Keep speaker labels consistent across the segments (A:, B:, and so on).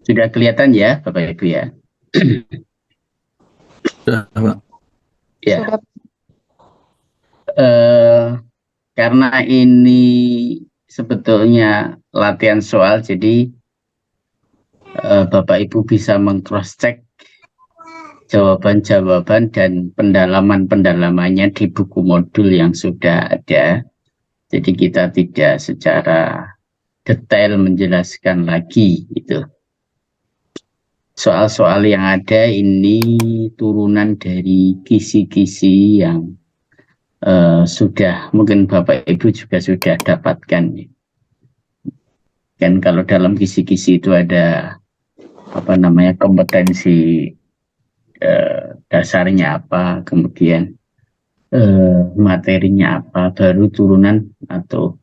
A: Sudah kelihatan ya, Bapak Ibu ya?
B: Sudah, Pak.
A: Ya. Karena ini sebetulnya latihan soal, jadi Bapak Ibu bisa meng-cross check jawaban-jawaban dan pendalaman-pendalamannya di buku modul yang sudah ada. Jadi kita tidak secara detail menjelaskan lagi itu. Soal-soal yang ada ini turunan dari kisi-kisi yang sudah mungkin Bapak Ibu juga sudah dapatkan. Kan kalau dalam kisi-kisi itu ada kompetensi dasarnya apa, kemudian materinya apa, baru turunan atau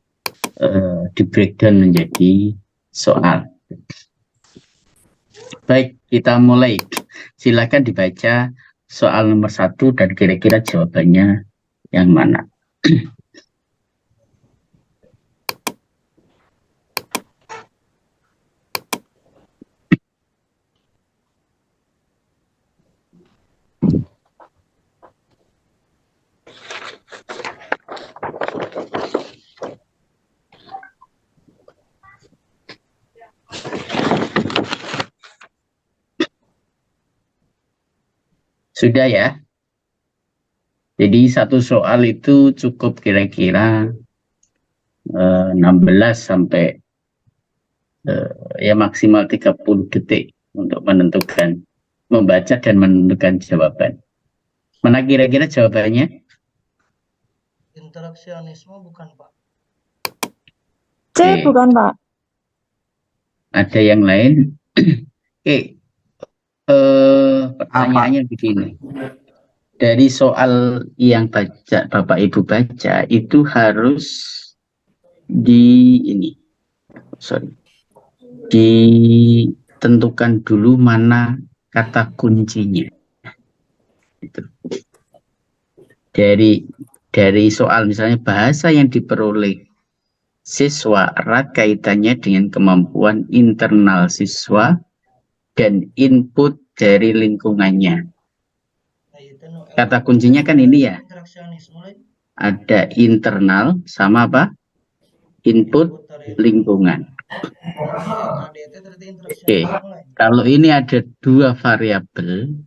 A: di breakdown menjadi soal. Baik, kita mulai. Silakan dibaca soal nomor 1 dan kira-kira jawabannya yang mana. Sudah ya? Jadi satu soal itu cukup kira-kira 16 sampai ya maksimal 30 detik untuk menentukan, membaca dan menentukan jawaban. Mana kira-kira jawabannya?
C: Interaksionisme bukan, Pak?
D: C bukan, Pak.
A: Ada yang lain? Oke. Pertanyaannya begini. Dari soal yang Bapak Ibu baca itu harus ditentukan dulu mana kata kuncinya. Itu. Dari soal misalnya bahasa yang diperoleh siswa erat kaitannya dengan kemampuan internal siswa dan input dari lingkungannya. Kata kuncinya kan ini ya. Ada internal sama apa? Input lingkungan. Oke. Kalau ini ada dua variabel,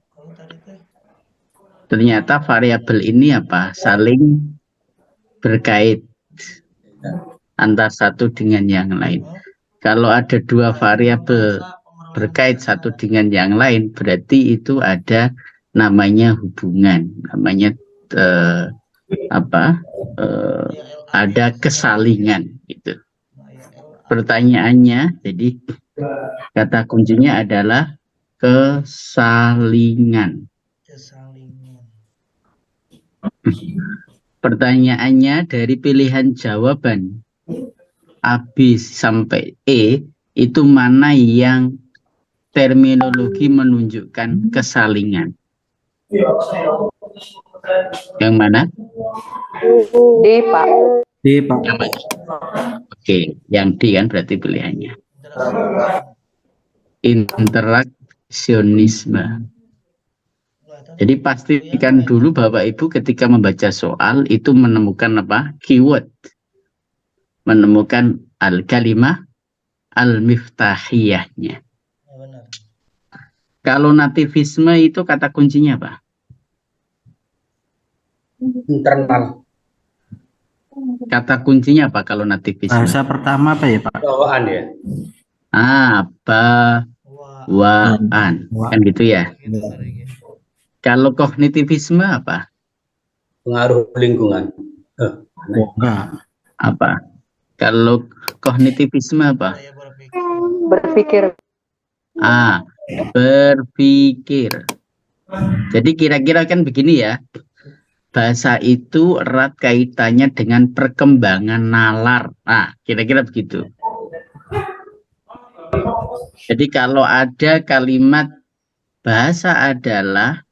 A: ternyata variabel ini apa? Saling berkait antara satu dengan yang lain. Kalau ada dua variabel berkait satu dengan yang lain, berarti itu ada namanya hubungan, namanya ada kesalingan gitu. Pertanyaannya, jadi kata kuncinya adalah kesalingan. Pertanyaannya dari pilihan jawaban A, B sampai E itu mana yang terminologi menunjukkan kesalingan? Yang mana?
D: D, Pak.
B: D, Pak.
A: Yang mana? Oke, yang D kan berarti pilihannya. Interaksionisme. Jadi pastikan dulu Bapak Ibu ketika membaca soal itu menemukan apa? Keyword. Menemukan al-kalimah al-miftahiyahnya. Kalau nativisme itu kata kuncinya apa?
E: Internal.
A: Kata kuncinya apa kalau nativisme?
B: Bahasa pertama apa ya, Pak?
E: Bawaan ya.
A: Bawaan. Kan gitu ya. Kalau kognitivisme apa?
E: Pengaruh lingkungan.
B: Enggak.
A: Apa? Kalau kognitivisme apa?
D: Berpikir.
A: Berpikir. Jadi kira-kira kan begini ya. Bahasa itu erat kaitannya dengan perkembangan nalar. Kira-kira begitu. Jadi kalau ada kalimat bahasa adalah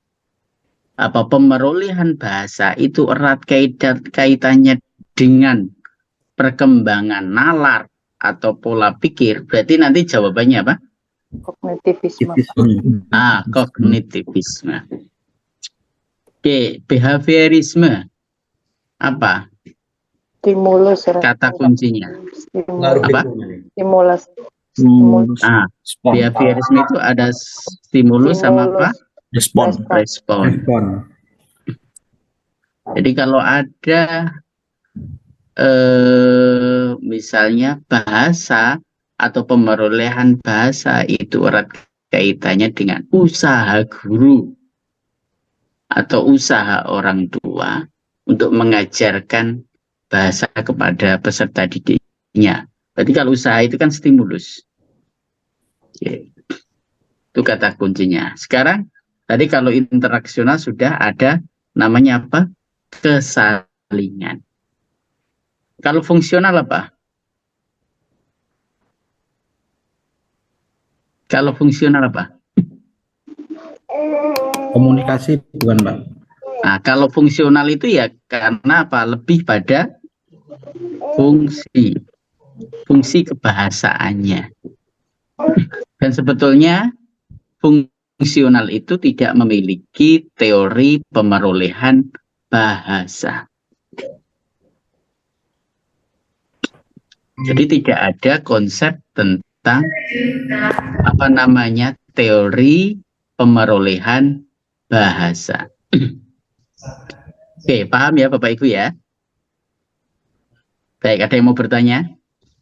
A: pemerolehan bahasa itu erat kaitannya dengan perkembangan nalar atau pola pikir, berarti nanti jawabannya apa?
D: Kognitivisme.
B: Aktivisme.
A: Kognitivisme. Oke, behaviorisme. Apa
D: Stimulus.
A: kata kuncinya?
E: Pengaruh
A: Apa?
E: lingkungan ini.
D: Stimulus.
B: Stimulus. Respon.
A: Behaviorisme itu ada stimulus sama apa?
B: Respon.
A: Respon.
B: Respon.
A: Jadi kalau ada misalnya bahasa atau pemerolehan bahasa itu erat kaitannya dengan usaha guru atau usaha orang tua untuk mengajarkan bahasa kepada peserta didiknya. Berarti kalau usaha itu kan stimulus. Oke. Itu kata kuncinya. Sekarang tadi kalau interaksional sudah ada namanya apa? Kesalingan. Kalau fungsional apa? Kalau fungsional apa?
B: Komunikasi bukan, Pak?
A: Nah, kalau fungsional itu ya karena apa? Lebih pada fungsi. Fungsi kebahasaannya. Dan sebetulnya fungsional itu tidak memiliki teori pemerolehan bahasa. Jadi tidak ada konsep tentang apa namanya teori pemerolehan bahasa. Oke, paham ya Bapak Ibu ya? Baik, ada yang mau bertanya?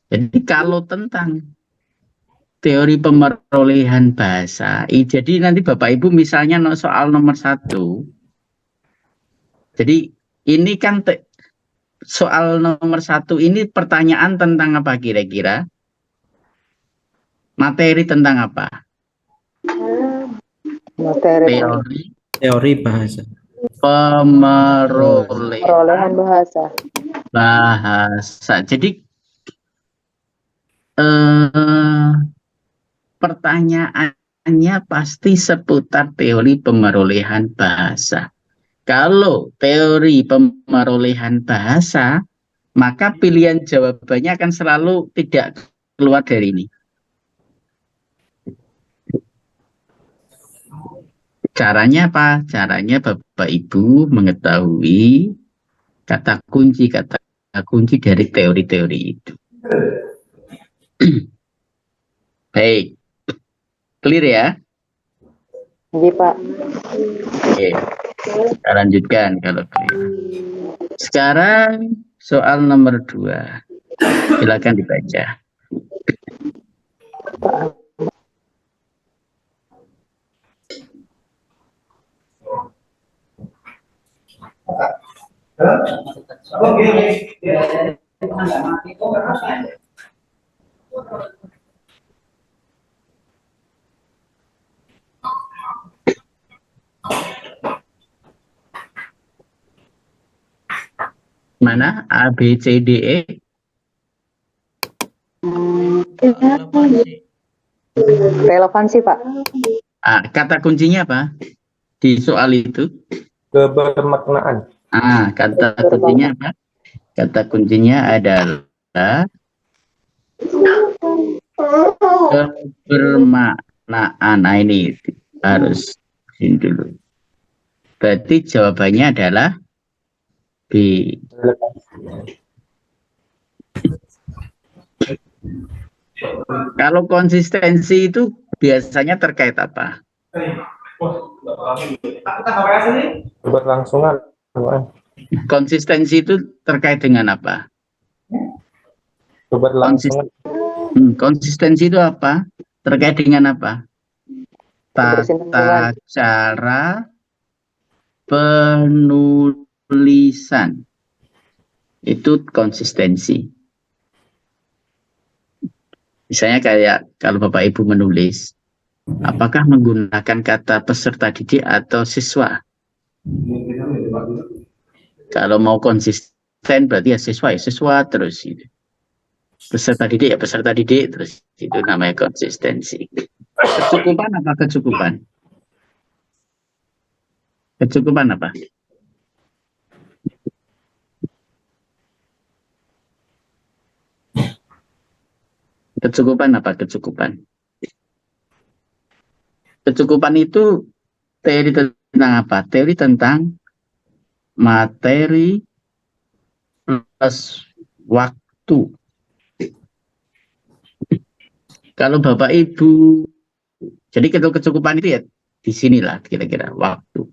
A: Jadi kalau tentang teori pemerolehan bahasa, jadi nanti Bapak Ibu misalnya soal nomor 1. Jadi ini kan soal nomor 1 ini pertanyaan tentang apa kira-kira? Materi tentang apa?
D: Materi
B: Teori bahasa.
A: Pemerolehan
D: perolehan bahasa.
A: bahasa. Jadi pertanyaannya pasti seputar teori pemerolehan bahasa. Kalau teori pemerolehan bahasa, maka pilihan jawabannya akan selalu tidak keluar dari ini. Caranya apa? Caranya Bapak Ibu mengetahui kata kunci dari teori-teori itu. Baik, clear ya?
D: Iya, Pak.
A: Oke, kita lanjutkan kalau clear. Sekarang soal nomor 2. Silakan dibaca. Mana? A, B, C, D, E?
D: Relevansi, Pak.
A: Kata kuncinya apa? Di soal itu?
E: Kebermaknaan.
A: Kata kuncinya apa? Kata kuncinya adalah kebermaknaan. Nah, ini harus ini dulu. Berarti jawabannya adalah B. Kalau konsistensi itu biasanya terkait apa?
E: Keberlangsungan.
A: Konsistensi itu terkait dengan apa?
E: Keberlangsungan.
A: Konsistensi itu apa? Terkait dengan apa? Tata cara penulisan. Itu konsistensi. Misalnya kayak kalau Bapak Ibu menulis, apakah menggunakan kata peserta didik atau siswa? Kalau mau konsisten berarti ya siswa terus gitu. Peserta didik ya peserta didik terus, itu namanya konsistensi. Kecukupan apa kecukupan? Kecukupan apa? Kecukupan apa kecukupan? Kecukupan itu teori tentang apa? Teori tentang materi plus waktu. Kalau Bapak Ibu, jadi kecukupan itu ya di sinilah kira-kira waktu.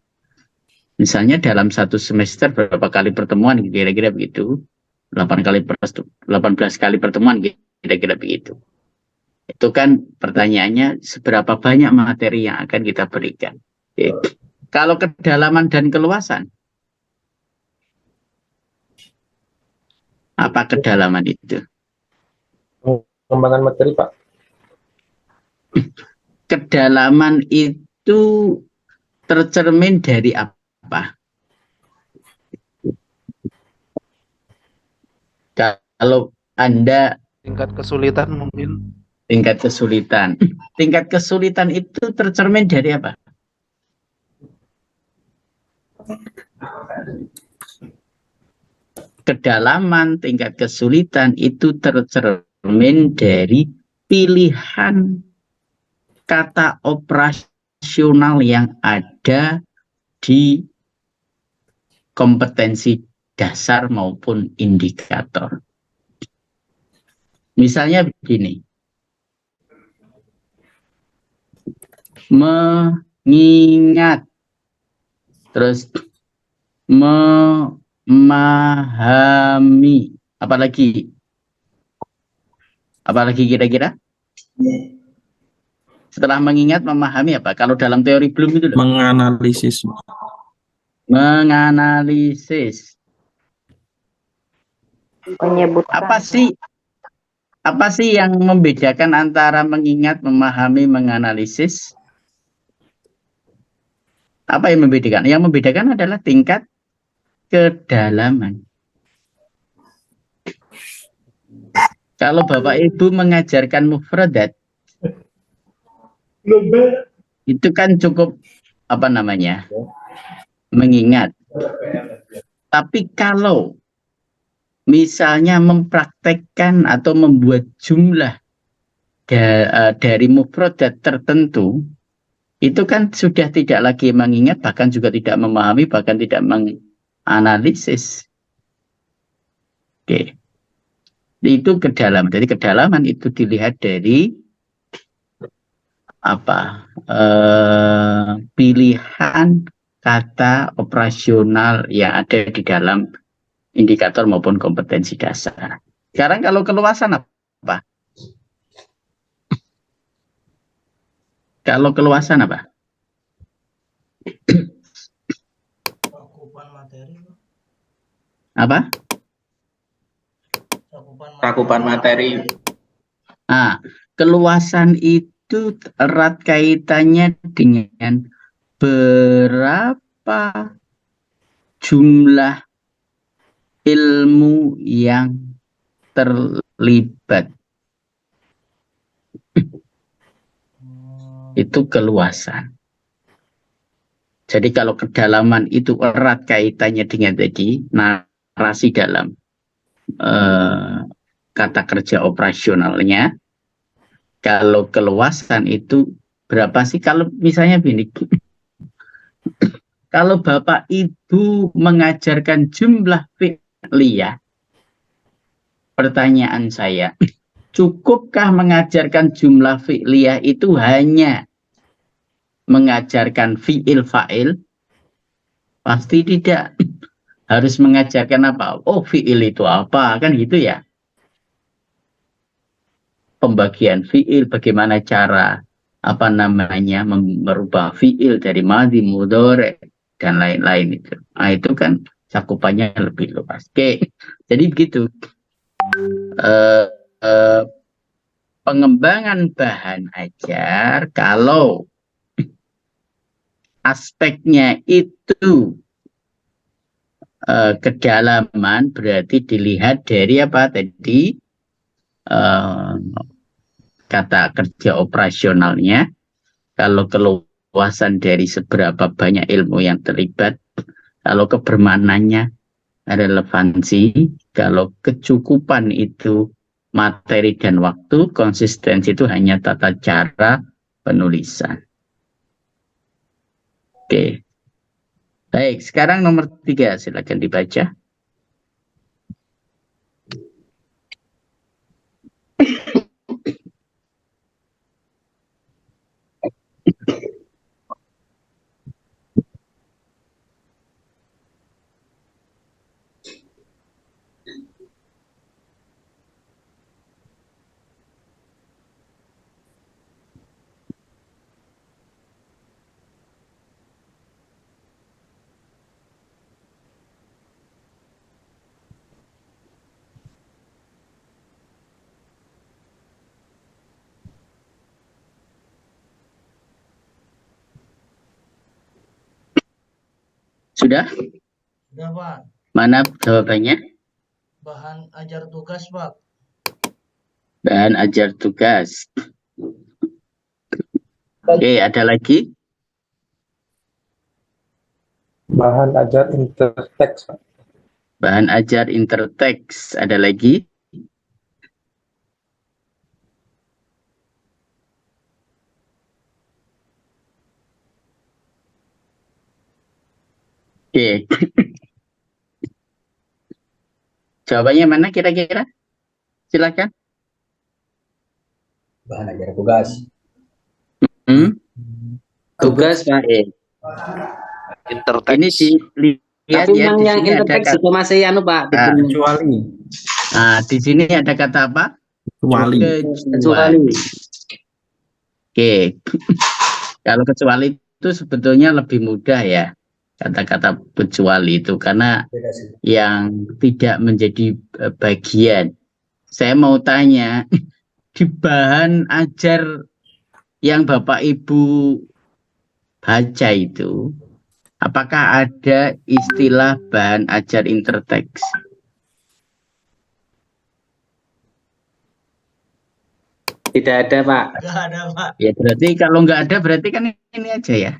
A: Misalnya dalam satu semester berapa kali pertemuan, kira-kira begitu. 18 kali pertemuan, kira-kira begitu. Itu kan pertanyaannya seberapa banyak materi yang akan kita berikan. Oke. Kalau kedalaman dan keluasan, apa kedalaman itu?
E: Pengembangan materi, Pak.
A: Kedalaman itu tercermin dari apa? Kalau Anda
C: Tingkat kesulitan mungkin.
A: tingkat kesulitan. Tingkat kesulitan itu tercermin dari apa? Kedalaman tingkat kesulitan itu tercermin dari pilihan kata operasional yang ada di kompetensi dasar maupun indikator. Misalnya begini. Mengingat, terus memahami, apalagi kira-kira? Setelah mengingat, memahami apa? Kalau dalam teori Bloom itu loh.
B: Menganalisis.
A: Menganalisis.
D: Menyebutkan.
A: Apa sih yang membedakan antara mengingat, memahami, menganalisis? Apa yang membedakan? Yang membedakan adalah tingkat kedalaman. Kalau Bapak Ibu mengajarkan mufradat, itu kan cukup mengingat. Tapi kalau misalnya mempraktekkan atau membuat jumlah dari mufradat tertentu, itu kan sudah tidak lagi mengingat, bahkan juga tidak memahami, bahkan tidak menganalisis. Oke. Itu kedalaman. Jadi kedalaman itu dilihat dari pilihan kata operasional yang ada di dalam indikator maupun kompetensi dasar. Sekarang kalau keluasan apa? Kalau keluasan apa?
F: Cakupan materi.
A: Apa?
F: Cakupan materi.
A: Nah, keluasan itu erat kaitannya dengan berapa jumlah ilmu yang terlibat. Itu keluasan. Jadi kalau kedalaman itu erat kaitannya dengan tadi narasi dalam kata kerja operasionalnya. Kalau keluasan itu berapa sih? Kalau misalnya begini, kalau Bapak Ibu mengajarkan jumlah fi'liyah, pertanyaan saya, cukupkah mengajarkan jumlah fi'liyah itu hanya mengajarkan fi'il fa'il? Pasti tidak. Harus mengajarkan apa? Oh, fi'il itu apa? Kan gitu ya. Pembagian fi'il, bagaimana cara merubah fi'il dari madhi, mudhari, dan lain-lain itu. Nah, itu kan cakupannya lebih luas. Oke, jadi begitu. Pengembangan bahan ajar kalau aspeknya itu kedalaman berarti dilihat dari apa tadi kata kerja operasionalnya. Kalau keluasan dari seberapa banyak ilmu yang terlibat, kalau kebermanannya relevansi, kalau kecukupan itu materi dan waktu, konsistensi itu hanya tata cara penulisan. Oke. Baik, sekarang nomor 3, silakan dibaca. Sudah?
F: Sudah, Pak.
A: Mana jawabannya?
F: Bahan ajar tugas, Pak.
A: Bahan ajar tugas. Oke, ada lagi?
E: Bahan ajar interteks, Pak.
A: Bahan ajar interteks. Ada lagi? Oke. Jawabannya mana kira-kira? Silakan.
G: Bahan ajar tugas.
B: Tugas, Pak.
A: Oke.
C: Intertext.
A: Ini dilihat
G: Tapi
A: ya,
G: yang
A: di sini ada
G: interteks
A: kata,
G: itu masih anu Pak.
B: Kecuali.
A: di sini ada kata apa?
B: Kecuali.
A: Kecuali. Oke. Kalau kecuali itu sebetulnya lebih mudah ya, kata-kata kecuali itu, karena
G: Beda sih.
A: yang tidak menjadi bagian. Saya mau tanya, di bahan ajar yang Bapak Ibu baca itu, apakah ada istilah bahan ajar interteks?
G: Tidak ada Pak.
F: Nggak ada, Pak.
A: Ya berarti kalau nggak ada berarti kan ini aja ya.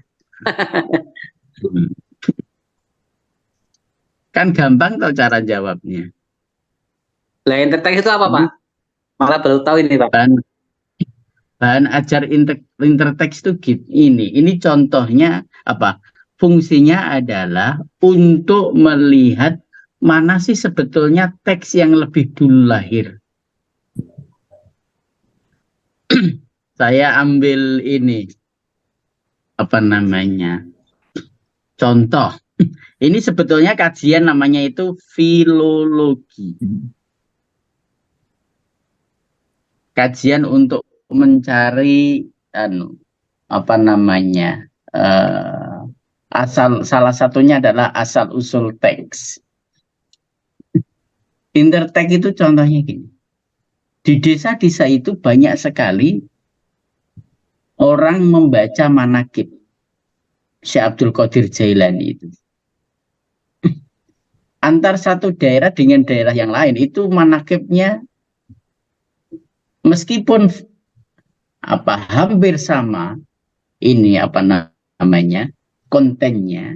A: Kan gampang tuh cara jawabnya.
G: Lah interteks itu apa Pak? Malah baru tahu ini Pak.
A: Bahan ajar interteks itu ini contohnya apa? Fungsinya adalah untuk melihat mana sih sebetulnya teks yang lebih dulu lahir. Saya ambil ini apa namanya? Contoh. Ini sebetulnya kajian namanya itu filologi. Kajian untuk mencari apa namanya? Salah satunya adalah asal usul teks. Interteks itu contohnya gini. Di desa-desa itu banyak sekali orang membaca manakib Syekh Abdul Qadir Jailani itu. Antar satu daerah dengan daerah yang lain itu manakibnya meskipun hampir sama ini apa namanya kontennya,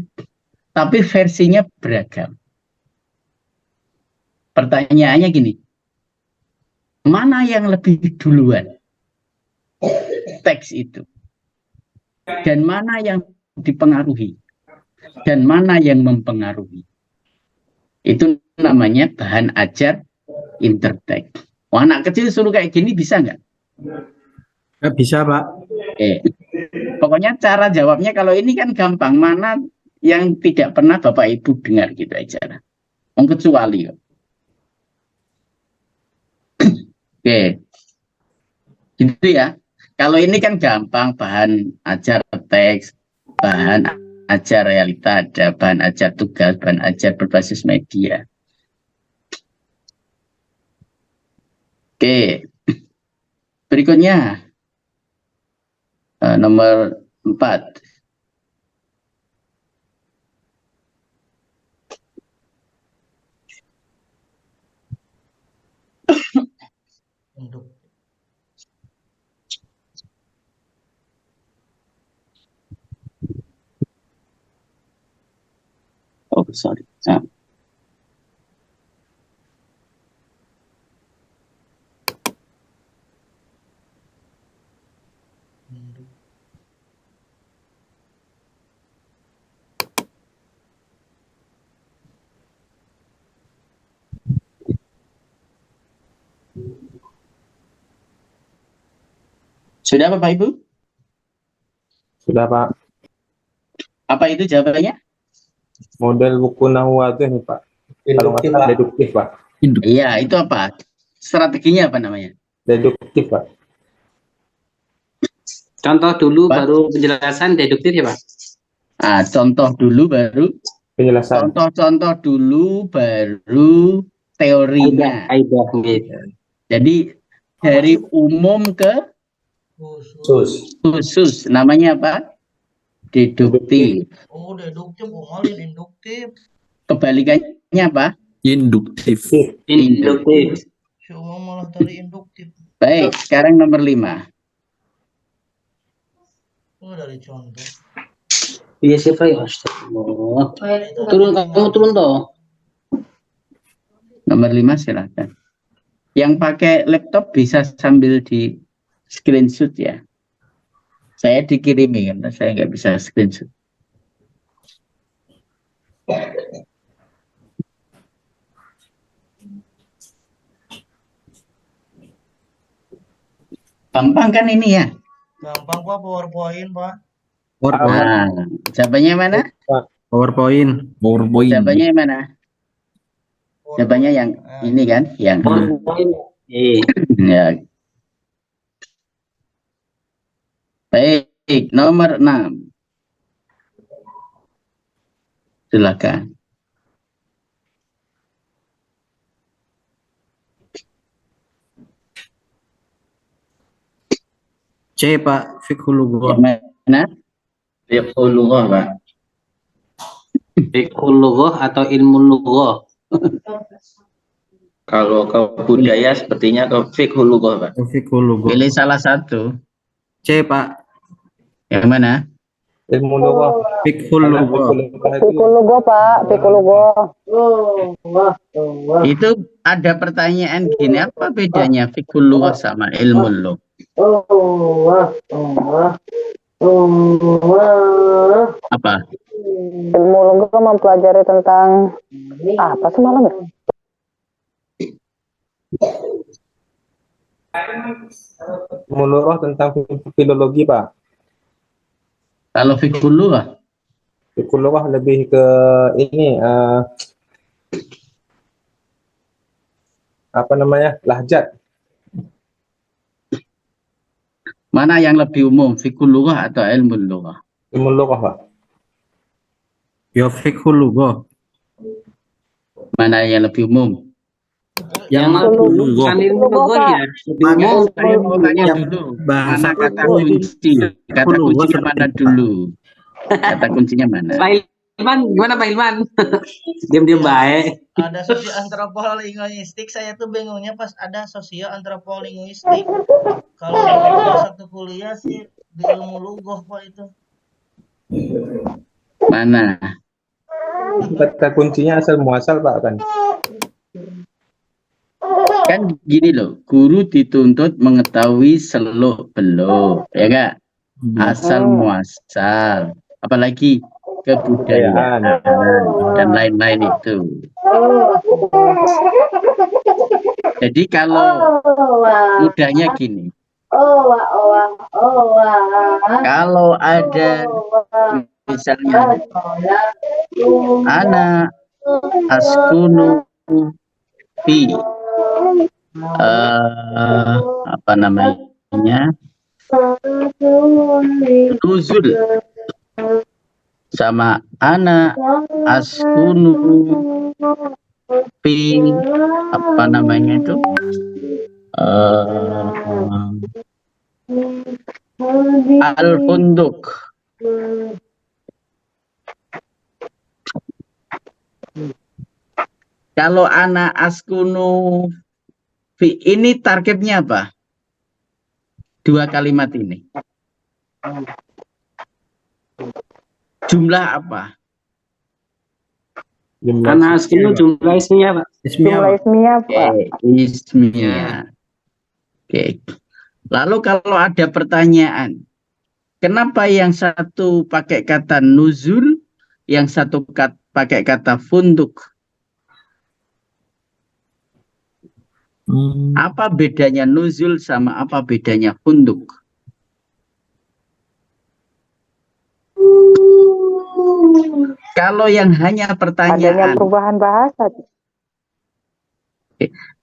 A: tapi versinya beragam. Pertanyaannya gini, mana yang lebih duluan teks itu? Dan mana yang dipengaruhi? Dan mana yang mempengaruhi? Itu namanya bahan ajar interteks. Wah, anak kecil suruh kayak gini bisa nggak?
B: Nggak bisa, Pak.
A: Pokoknya cara jawabnya kalau ini kan gampang. Mana yang tidak pernah Bapak Ibu dengar gitu aja. Kecuali. Oke. Gitu ya. Kalau ini kan gampang, bahan ajar teks, bahan ajar realita ada, bahan ajar tugas, bahan ajar berbasis media. Oke. Berikutnya nomor 4. Oh, sorry. Sudah Bapak Ibu?
E: Sudah Pak.
A: Apa itu jawabannya?
E: Model buku Nahwu aja nih Pak. Kalau nggak salah deduktif Pak.
A: Iya, itu apa? Strateginya apa namanya?
E: Deduktif Pak.
G: Contoh dulu
A: Pak.
G: baru penjelasan deduktif ya Pak.
A: Contoh dulu baru
E: Penjelasan.
A: contoh dulu baru teorinya.
G: Kaidah gitu.
A: Jadi dari umum ke
F: Khusus.
A: khusus, namanya apa? Deduktif.
F: Oh, deduktif, malin induktif.
A: Kebalikannya apa?
B: Induktif.
G: Induktif.
F: Si umum malah tadi induktif.
A: Baik, sekarang nomor 5.
F: Oh, dari contoh.
G: Iya sih Pak. Astagfirullah. Kamu turun toh.
A: Nomor 5 silakan. Yang pakai laptop bisa sambil di screenshot ya. Saya dikirimi karena saya nggak bisa screenshot. Gampang kan ini ya?
F: Gampang Pak, PowerPoint Pak.
B: PowerPoint.
A: Nah, jawabannya mana?
B: PowerPoint. PowerPoint.
A: Jawabannya mana? Jawabannya yang ini kan? Yang ya. Baik, nomor 6. Silakan.
B: C Pak, fiqhul lughah.
A: Yang mana? Fiqhul lughah, Pak.
G: Fiqhul lughah atau ilmu lughah.
C: Kalau ke budaya sepertinya ke fiqhul lughah, Pak.
B: Fiqhul lughah.
A: Pilih salah satu.
B: C Pak,
A: Yang mana?
E: Ilmu lughah.
B: fiqhul lughah.
D: Pikul logo Pak, pikul logo.
A: Itu ada pertanyaan gini, apa bedanya fiqhul lughah sama ilmu lughah? Apa?
D: Ilmu logo mempelajari tentang apa semalam ya?
E: Ilmu lughah tentang filologi Pak.
A: Kalau fiqhul lughah?
E: Fiqhul lughah lebih ke ini apa namanya? Lahjat.
A: Mana yang lebih umum, fiqhul lughah atau ilmu lughah?
E: Ilmu lughah Pak.
B: Ya fiqhul lughah.
A: Mana yang lebih umum?
B: Yang
G: dulu bukan ilmu lughah ya.
A: Maka saya mau tanya
B: yang
A: dulu,
B: bahasa
A: mana kata
B: lughah.
A: kunci? Kata
B: Fiqhul lughah
A: kuncinya mana
B: seperti
A: dulu? Kata kuncinya mana?
G: Pak Ilman, gimana Pak Ilman? Diam-diam baik.
F: Ada sosio antropolinguistik, saya tuh bingungnya pas ada sosio antropolinguistik. Kalau di satu kuliah sih di ilmu lughah Pak itu.
A: Mana?
E: Kata kuncinya asal muasal Pak kan.
A: Kan gini loh, guru dituntut mengetahui seluk-beluk, ya enggak? Asal muasal, apalagi kebudayaan dan lain-lain itu. Jadi kalau mudahnya gini, kalau ada misalnya anak askunu fi apa namanya, nuzul sama anak askunu fi apa namanya itu al-funduk. Kalau anak askunu fi ini targetnya apa? Dua kalimat ini. Jumlah apa?
G: Anak askunu jumlah isminya Pak.
D: Jumlah ismiyah Pak.
A: Ismiyah. Oke. Lalu kalau ada pertanyaan, kenapa yang satu pakai kata nuzul, yang satu pakai kata funduk? Apa bedanya nuzul sama apa bedanya funduk? Kalau yang hanya
D: Adanya
A: pertanyaan,
D: perubahan bahasa.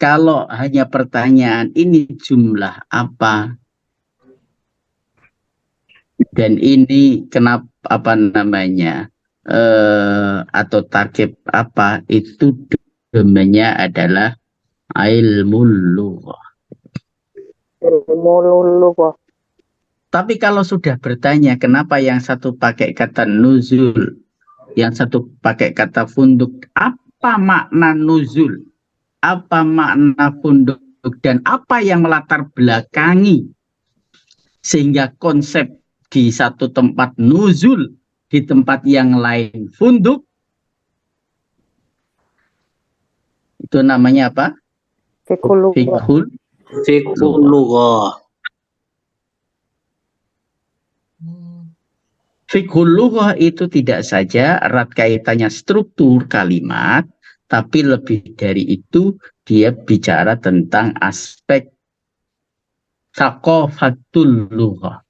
A: kalau hanya pertanyaan ini jumlah apa dan ini kenapa apa namanya atau target apa, itu domainnya adalah ilmu lughah.
D: Ilmu lughah.
A: Tapi kalau sudah bertanya kenapa yang satu pakai kata nuzul, yang satu pakai kata funduk, apa makna nuzul, apa makna funduk, dan apa yang melatar belakangi sehingga konsep di satu tempat nuzul, di tempat yang lain funduk, itu namanya apa?
D: Fiqhul lughah.
A: Fiqhul
G: Lughah.
A: Fiqhul lughah itu tidak saja erat kaitannya struktur kalimat, tapi lebih dari itu dia bicara tentang aspek thaqafatul lughah.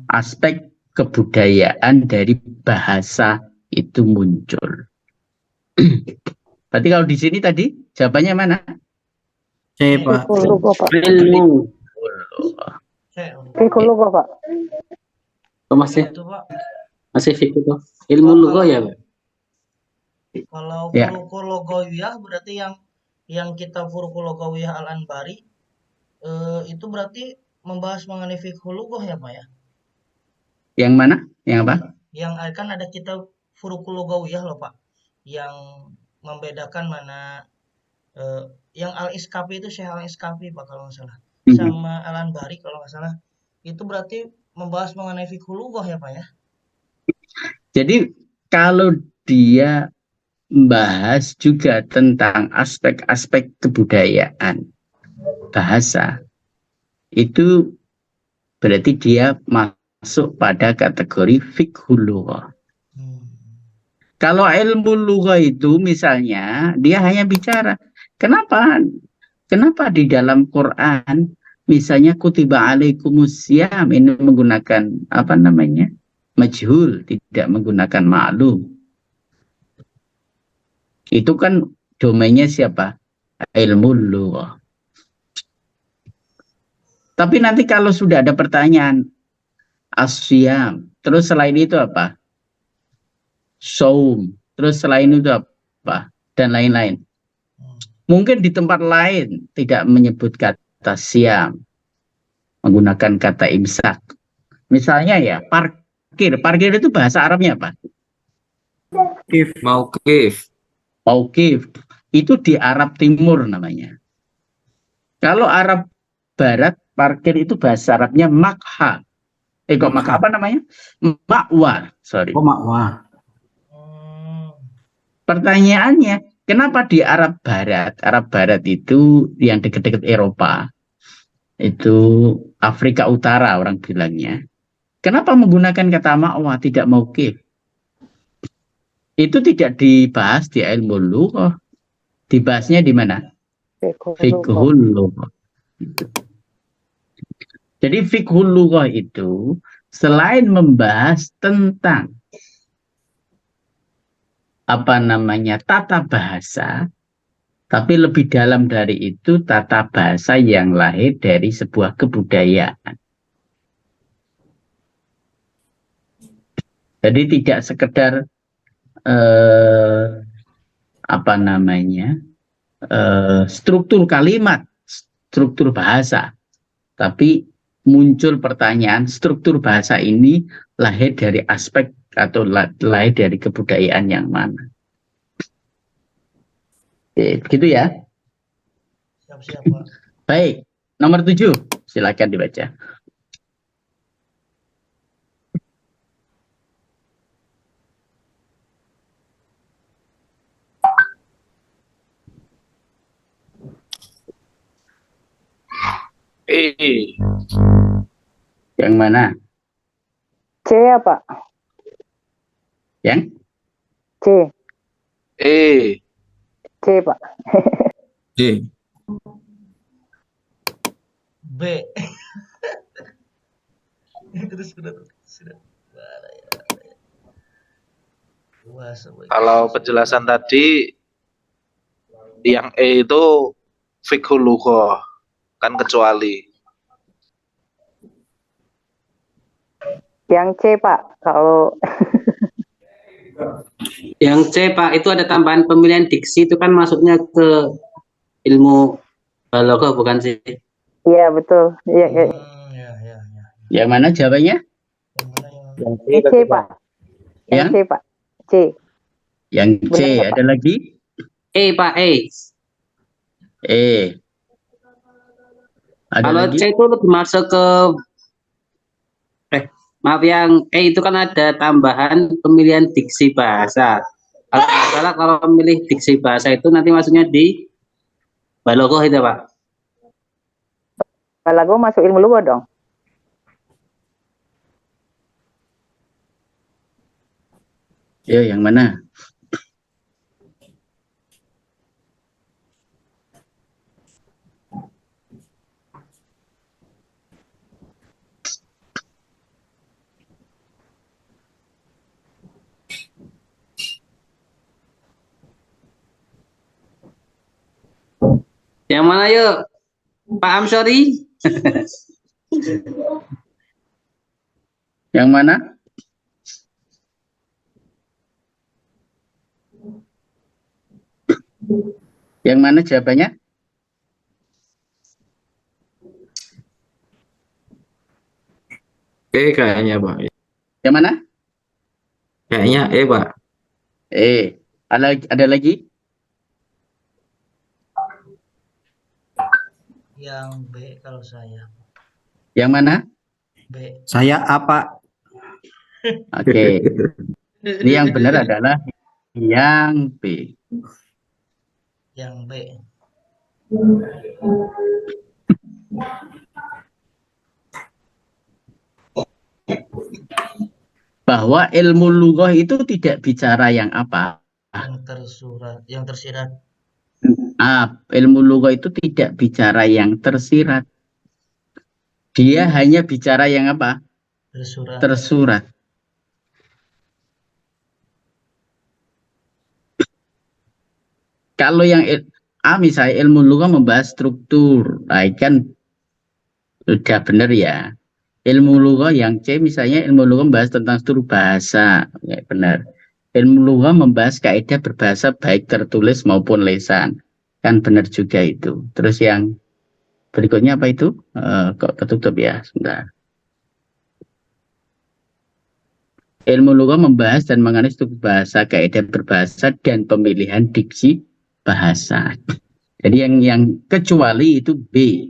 A: Aspek kebudayaan dari bahasa itu muncul. Berarti kalau di sini tadi jawabannya mana?
B: C, Pak.
D: Fiqhul lughah, Pak.
G: Ilmu.
D: Fiqhul lughah, Pak.
G: Oh, masih
F: Itu Pak.
G: masih fikih tuh. Ilmu lughah ya, Pak.
F: Kalau
A: Ya.
F: furuqul lughawiyah berarti yang kita furuqul lughawiyah Al-Anbari itu berarti membahas mengenai fiqhul lughah ya Pak ya?
A: Yang mana? Yang apa?
F: Yang kan ada kita furuqul lughawiyah loh Pak. Yang membedakan mana yang Al-Iskafi itu Syekh Al-Iskafi Pak kalau nggak salah. Sama Al-Anbari kalau nggak salah. Itu berarti membahas mengenai fiqhul lughah ya Pak ya?
A: Jadi kalau dia membahas juga tentang aspek-aspek kebudayaan bahasa, itu berarti dia masuk pada kategori fiqhul lughah. Kalau ilmu lughah itu misalnya dia hanya bicara kenapa di dalam Quran misalnya kutiba alaikumusiyam ini menggunakan apa namanya majhul, tidak menggunakan ma'lum. Itu kan domainnya siapa? Ilmu lughah. Tapi nanti kalau sudah ada pertanyaan asyam, terus selain itu apa? Saum, terus selain itu apa? Dan lain-lain. Mungkin di tempat lain tidak menyebut kata siam, menggunakan kata imsak. Misalnya ya, parkir. Parkir itu bahasa Arabnya apa?
B: Mauqif.
A: Mauqif. Itu di Arab Timur namanya. Kalau Arab Barat, parkir itu bahasa Arabnya makha. Kok makha apa namanya? Ma'wa. Sorry.
B: Oh, makwah.
A: Pertanyaannya, kenapa di Arab Barat? Arab Barat itu yang dekat-dekat Eropa. Itu Afrika Utara orang bilangnya. Kenapa menggunakan kata ma'wa, tidak mauqif? Itu tidak dibahas di ilmu lughah. Dibahasnya di mana? Fiqhul lughah. Jadi fiqhul lughah itu selain membahas tentang apa namanya tata bahasa, tapi lebih dalam dari itu tata bahasa yang lahir dari sebuah kebudayaan. Jadi tidak sekedar apa namanya struktur kalimat, struktur bahasa, tapi muncul pertanyaan struktur bahasa ini lahir dari aspek atau lahir dari kebudayaan yang mana. Oke, begitu ya.
F: Siap-siap Pak.
A: Baik, nomor 7, silakan dibaca. Yang mana?
D: C ya, Pak?
A: Yang?
D: C. C, Pak.
B: C.
F: B. Terus sudah. Puasa, boy.
H: Kalau penjelasan tadi yang E itu fiqhul lughah, kan kecuali.
D: Yang C, Pak. Kalau
G: Yang C, Pak, itu ada tambahan pemilihan diksi itu kan masuknya ke ilmu balaghah bukan sih?
D: iya betul. Iya, iya.
F: Ya.
A: Yang mana jawabannya?
F: Yang mana yang
E: Yang C
D: Yang C,
E: tadi,
D: Pak. Yang
A: Yang?
D: C, Pak. C.
A: Yang C,
D: Benar nggak, Pak?
A: ada lagi?
G: Pak,
A: E. Ada
G: Kalau
A: lagi?
G: C itu lebih masuk ke maaf, yang itu kan ada tambahan pemilihan diksi bahasa. Kalau nggak salah, kalau memilih diksi bahasa itu nanti masuknya di balaghah itu, Pak.
D: Balaghah masuk ilmu lughah dong.
A: Ya, yang mana?
G: Yang mana yuk? Pak Amsori?
A: Yang mana? Yang mana jawabannya?
B: Kayaknya Pak.
A: Yang mana?
B: Kayaknya Pak.
A: E. Ada lagi?
F: Yang B kalau saya.
A: Yang mana?
F: B.
B: Saya apa?
A: Oke. Ini yang benar adalah yang B.
F: Yang B.
A: Bahwa ilmu lughah itu tidak bicara yang apa?
F: Yang tersirat.
A: Ilmu lughah itu tidak bicara yang tersirat. Dia hanya bicara yang apa?
F: Tersurat.
A: Tersurat. Kalau yang misalnya ilmu lughah membahas struktur, nah, kan sudah benar ya. Ilmu lughah yang C misalnya ilmu lughah membahas tentang struktur bahasa, ya benar. Ilmu lughah membahas kaidah berbahasa baik tertulis maupun lisan, kan benar juga itu. Terus yang berikutnya apa itu? Kok ketutup ya, sebentar. Ilmu lughah membahas dan mengenai struktur bahasa, kaidah berbahasa dan pemilihan diksi bahasa. Jadi yang kecuali itu B.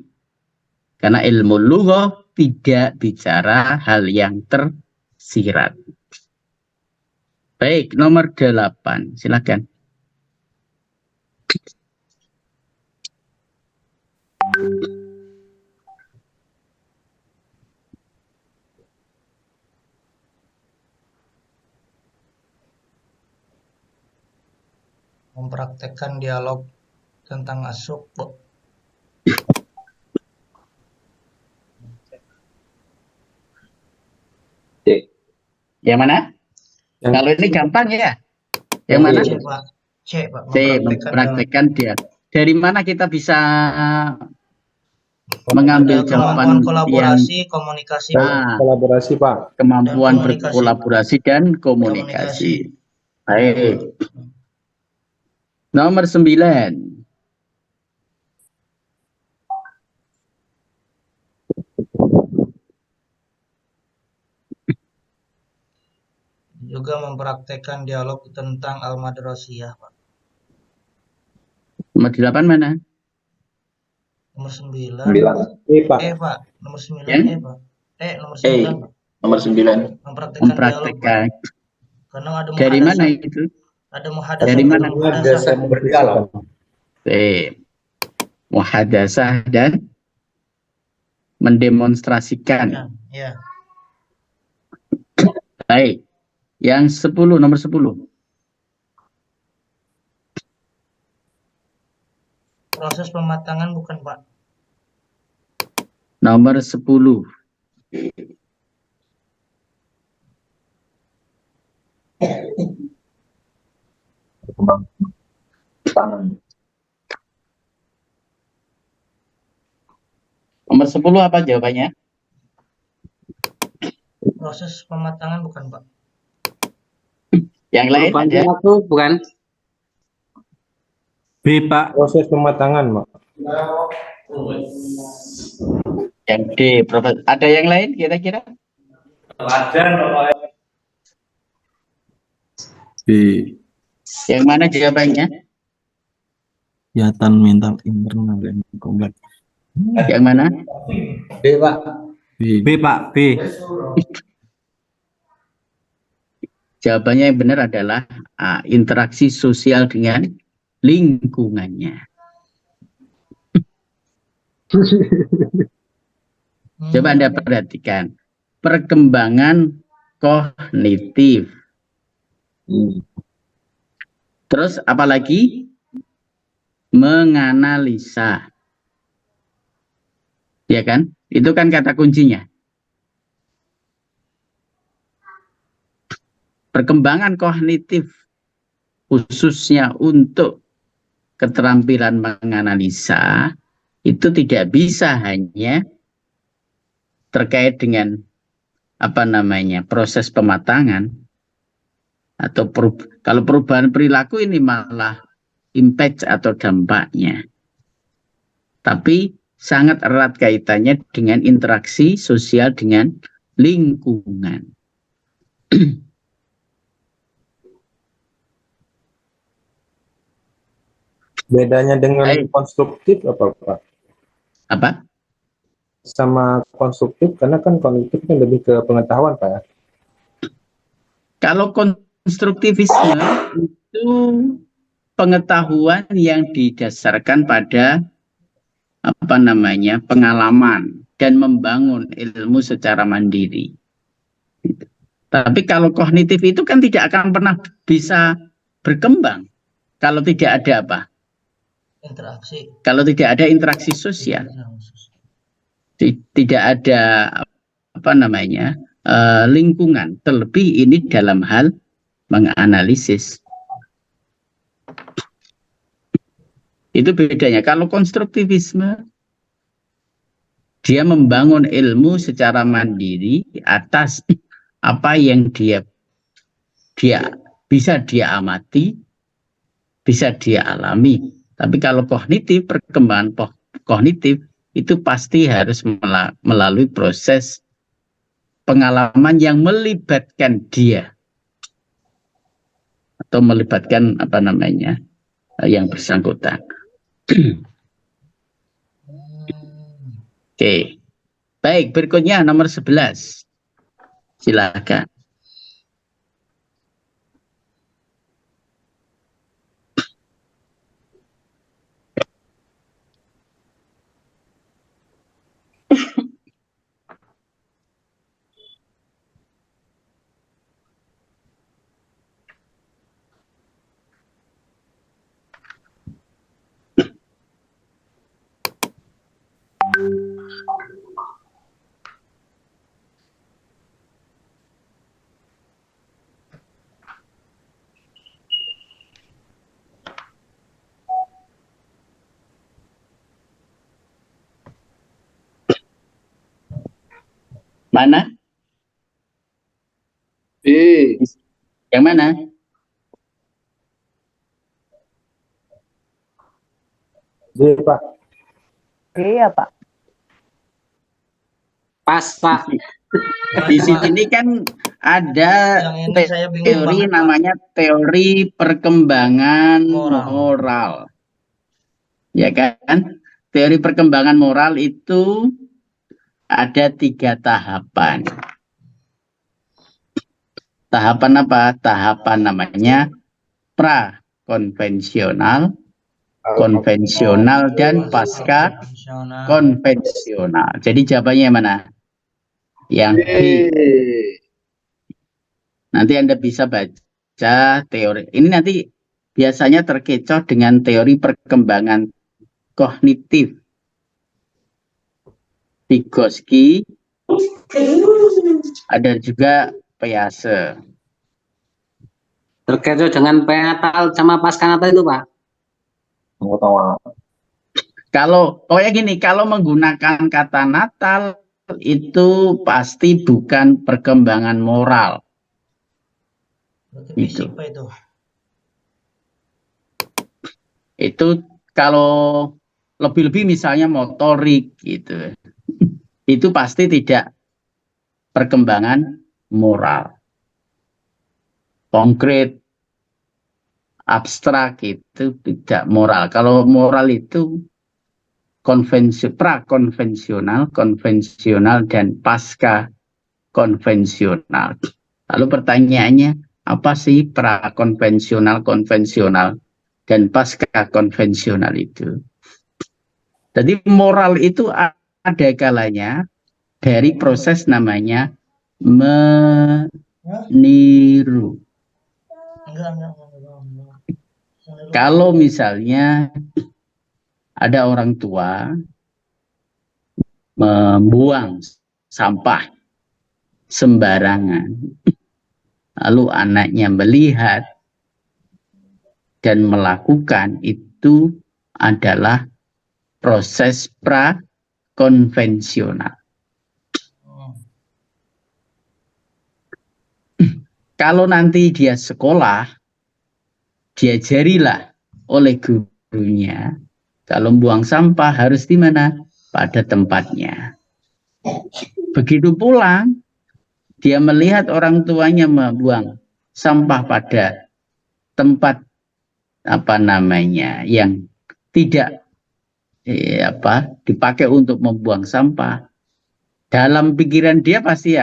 A: Karena ilmu lughah tidak bicara hal yang tersirat. Baik, nomor 8. Silakan.
F: Mempraktekkan dialog tentang asuk.
A: Yang mana? Kalau ini gampang ya. Yang mana?
F: C, Pak. C, Pak.
A: C, mempraktekkan dia. Dari mana kita bisa mengambil jawaban
F: kolaborasi, komunikasi, Pak.
E: Kolaborasi, Pak.
A: Kemampuan
F: Dan komunikasi.
A: berkolaborasi dan komunikasi. Baik. Nomor 9.
F: Juga mempraktekkan dialog tentang al-madrasiyah, Pak.
A: Nomor 8 mana?
F: Nomor 9.
E: Pak.
F: Pak. Nomor 9
A: Yang?
F: Pak. Nomor 9, Pak.
C: Nomor 9.
F: Mempraktekkan dialog, Pak. Karena ada
A: dari mana itu?
F: Ada muhadasah.
A: Dari mana?
E: Berdialog.
A: Muhadasah dan mendemonstrasikan.
F: Ya.
A: Baik. Yang 10, nomor 10.
F: Proses pematangan bukan, Pak.
A: Nomor 10. Nomor 10 apa jawabannya?
F: Proses pematangan bukan, Pak.
A: Yang lain
G: Perubahan
A: ada?
G: perilaku bukan?
B: B, Pak.
E: Proses pematangan, Mak.
A: Yang D. Ada yang lain kira-kira?
B: B.
A: Yang mana jawabannya?
B: Kegiatan mental internal yang kompleks.
A: Yang mana?
B: B, Pak. B.
A: Jawabannya yang benar adalah A. Interaksi sosial dengan lingkungannya. Coba Anda perhatikan. Perkembangan kognitif. Terus apalagi? Menganalisa. Ya kan? Itu kan kata kuncinya. Perkembangan kognitif khususnya untuk keterampilan menganalisa itu tidak bisa hanya terkait dengan proses pematangan atau kalau perubahan perilaku ini malah impact atau dampaknya. Tapi sangat erat kaitannya dengan interaksi sosial dengan lingkungan.
E: Bedanya dengan
A: Baik.
E: konstruktif apa, Pak?
A: Apa?
E: Sama konstruktif, karena kan kognitif kan lebih ke pengetahuan, Pak ya.
A: Kalau konstruktivisme itu pengetahuan yang didasarkan pada pengalaman dan membangun ilmu secara mandiri. Tapi kalau kognitif itu kan tidak akan pernah bisa berkembang kalau tidak ada apa?
F: Interaksi.
A: Kalau tidak ada interaksi sosial. Tidak ada lingkungan, terlebih ini dalam hal menganalisis. Itu bedanya. Kalau konstruktivisme, dia membangun ilmu secara mandiri atas apa yang dia bisa dia amati, bisa dia alami. Tapi kalau kognitif, perkembangan kognitif itu pasti harus melalui proses pengalaman yang melibatkan dia atau melibatkan yang bersangkutan. Oke. Baik, berikutnya nomor 11. Silakan. Mana?
H: B.
A: Yang mana?
E: B, Pak.
D: Iya, Pak.
G: Pas, Pak.
A: Di sini kan ada
F: Yang ini saya bingung
A: teori
F: banget, Pak.
A: namanya teori perkembangan moral. Ya kan? Teori perkembangan moral itu ada 3 tahapan. Tahapan apa? Tahapan namanya pra-konvensional, konvensional, dan pasca konvensional. Jadi jawabannya mana? Yang B. Nanti Anda bisa baca teori. Ini nanti biasanya terkecoh dengan teori perkembangan kognitif. Vygotsky, ada juga Peirce.
G: Terkait dengan prenatal sama pasca natal itu, Pak.
A: Kalau gini, kalau menggunakan kata natal itu pasti bukan perkembangan moral.
F: Berarti
A: Itu.
F: fisik Pak itu.
A: Itu kalau lebih-lebih misalnya motorik gitu. Itu pasti tidak perkembangan moral. Konkret, abstrak itu tidak moral. Kalau moral itu prakonvensional, konvensional, dan pasca konvensional. Lalu pertanyaannya, apa sih prakonvensional, konvensional, dan pasca konvensional itu? Jadi moral itu ada kalanya dari proses namanya meniru.
F: Enggak.
A: Kalau misalnya ada orang tua membuang sampah sembarangan, lalu anaknya melihat dan melakukan, itu adalah proses prakonvensional. Kalau nanti dia sekolah, diajarilah oleh gurunya, kalau buang sampah harus di mana? Pada tempatnya. Begitu pulang, dia melihat orang tuanya membuang sampah pada tempat yang tidak dipakai untuk membuang sampah. Dalam pikiran dia pasti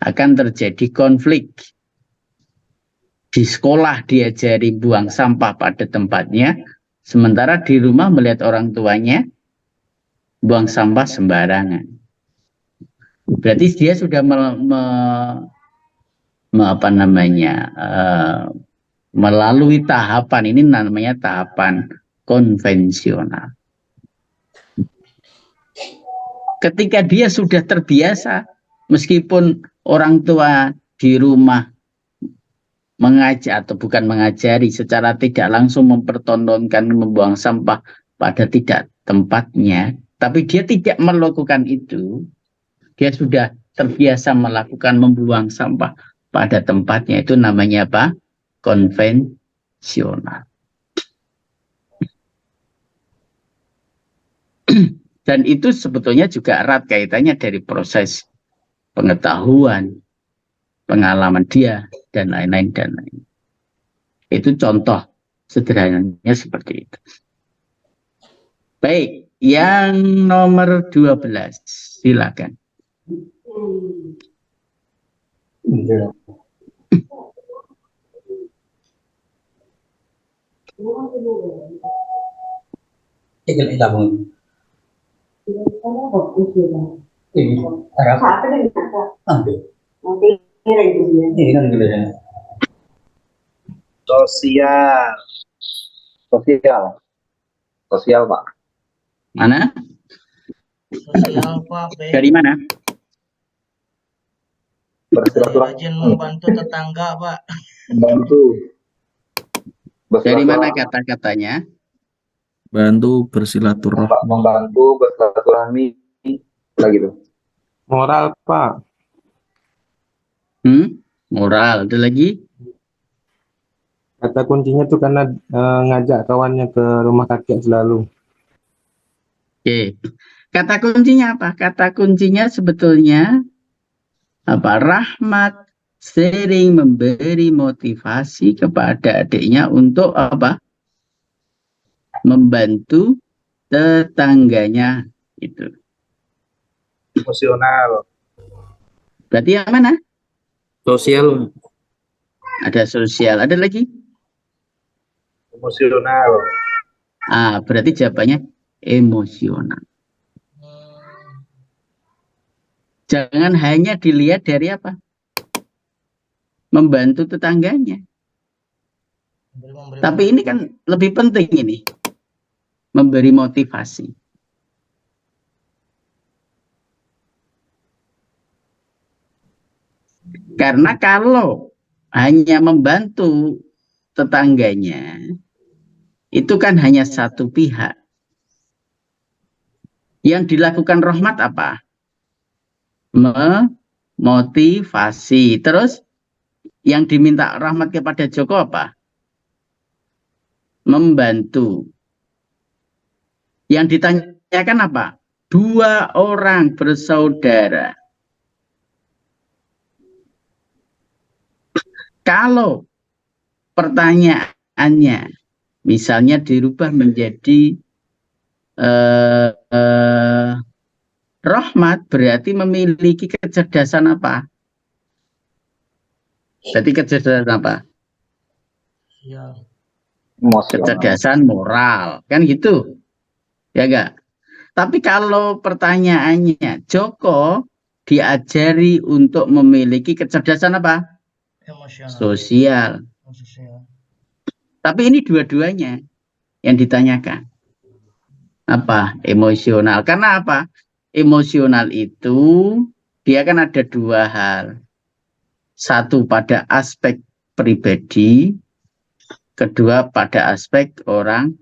A: akan terjadi konflik. Di sekolah diajari buang sampah pada tempatnya, sementara di rumah melihat orang tuanya buang sampah sembarangan. Berarti dia sudah melalui tahapan, ini namanya tahapan konvensional. Ketika dia sudah terbiasa, meskipun orang tua di rumah mengajak atau bukan mengajari, secara tidak langsung mempertontonkan membuang sampah pada tidak tempatnya, tapi dia tidak melakukan itu, dia sudah terbiasa melakukan membuang sampah pada tempatnya, itu namanya apa? Konvensional. Dan itu sebetulnya juga erat kaitannya dari proses pengetahuan, pengalaman dia, dan lain-lain. Itu contoh sederhananya seperti itu. Baik, yang nomor 12, silakan.
C: Sosial Pak.
A: Mana?
F: Sosial Pak,
A: Dari mana?
F: rajin membantu tetangga Pak.
A: Dari mana kata-katanya?
B: Bantu bersilaturahmi.
C: Membantu bersilaturahmi lagi tuh.
E: Moral, Pak.
A: Moral, ada lagi?
E: Kata kuncinya tuh karena ngajak kawannya ke rumah kakek selalu.
A: Oke. Kata kuncinya apa? Kata kuncinya sebetulnya rahmat sering memberi motivasi kepada adiknya untuk membantu tetangganya itu.
H: Emosional.
A: Berarti yang mana?
G: Sosial.
A: Ada sosial, ada lagi?
H: Emosional.
A: Berarti jawabannya emosional. Jangan hanya dilihat dari apa? Membantu tetangganya. Tapi ini kan lebih penting ini. Memberi motivasi. Karena kalau hanya membantu tetangganya, itu kan hanya satu pihak. Yang dilakukan rahmat apa? Memotivasi. Terus yang diminta rahmat kepada Joko apa? Membantu. Yang ditanyakan apa? 2 orang bersaudara. Kalau pertanyaannya misalnya dirubah menjadi rahmat, berarti memiliki kecerdasan apa? Berarti kecerdasan apa?
F: Ya.
C: Emosional.
A: Kecerdasan moral, kan gitu, ya enggak? Tapi kalau pertanyaannya, Joko diajari untuk memiliki kecerdasan apa?
F: Emosional.
A: Sosial.
F: Sosial.
A: Tapi ini dua-duanya yang ditanyakan. Apa? Emosional. Karena apa? Emosional itu dia kan ada 2 hal. Satu pada aspek pribadi, kedua pada aspek orang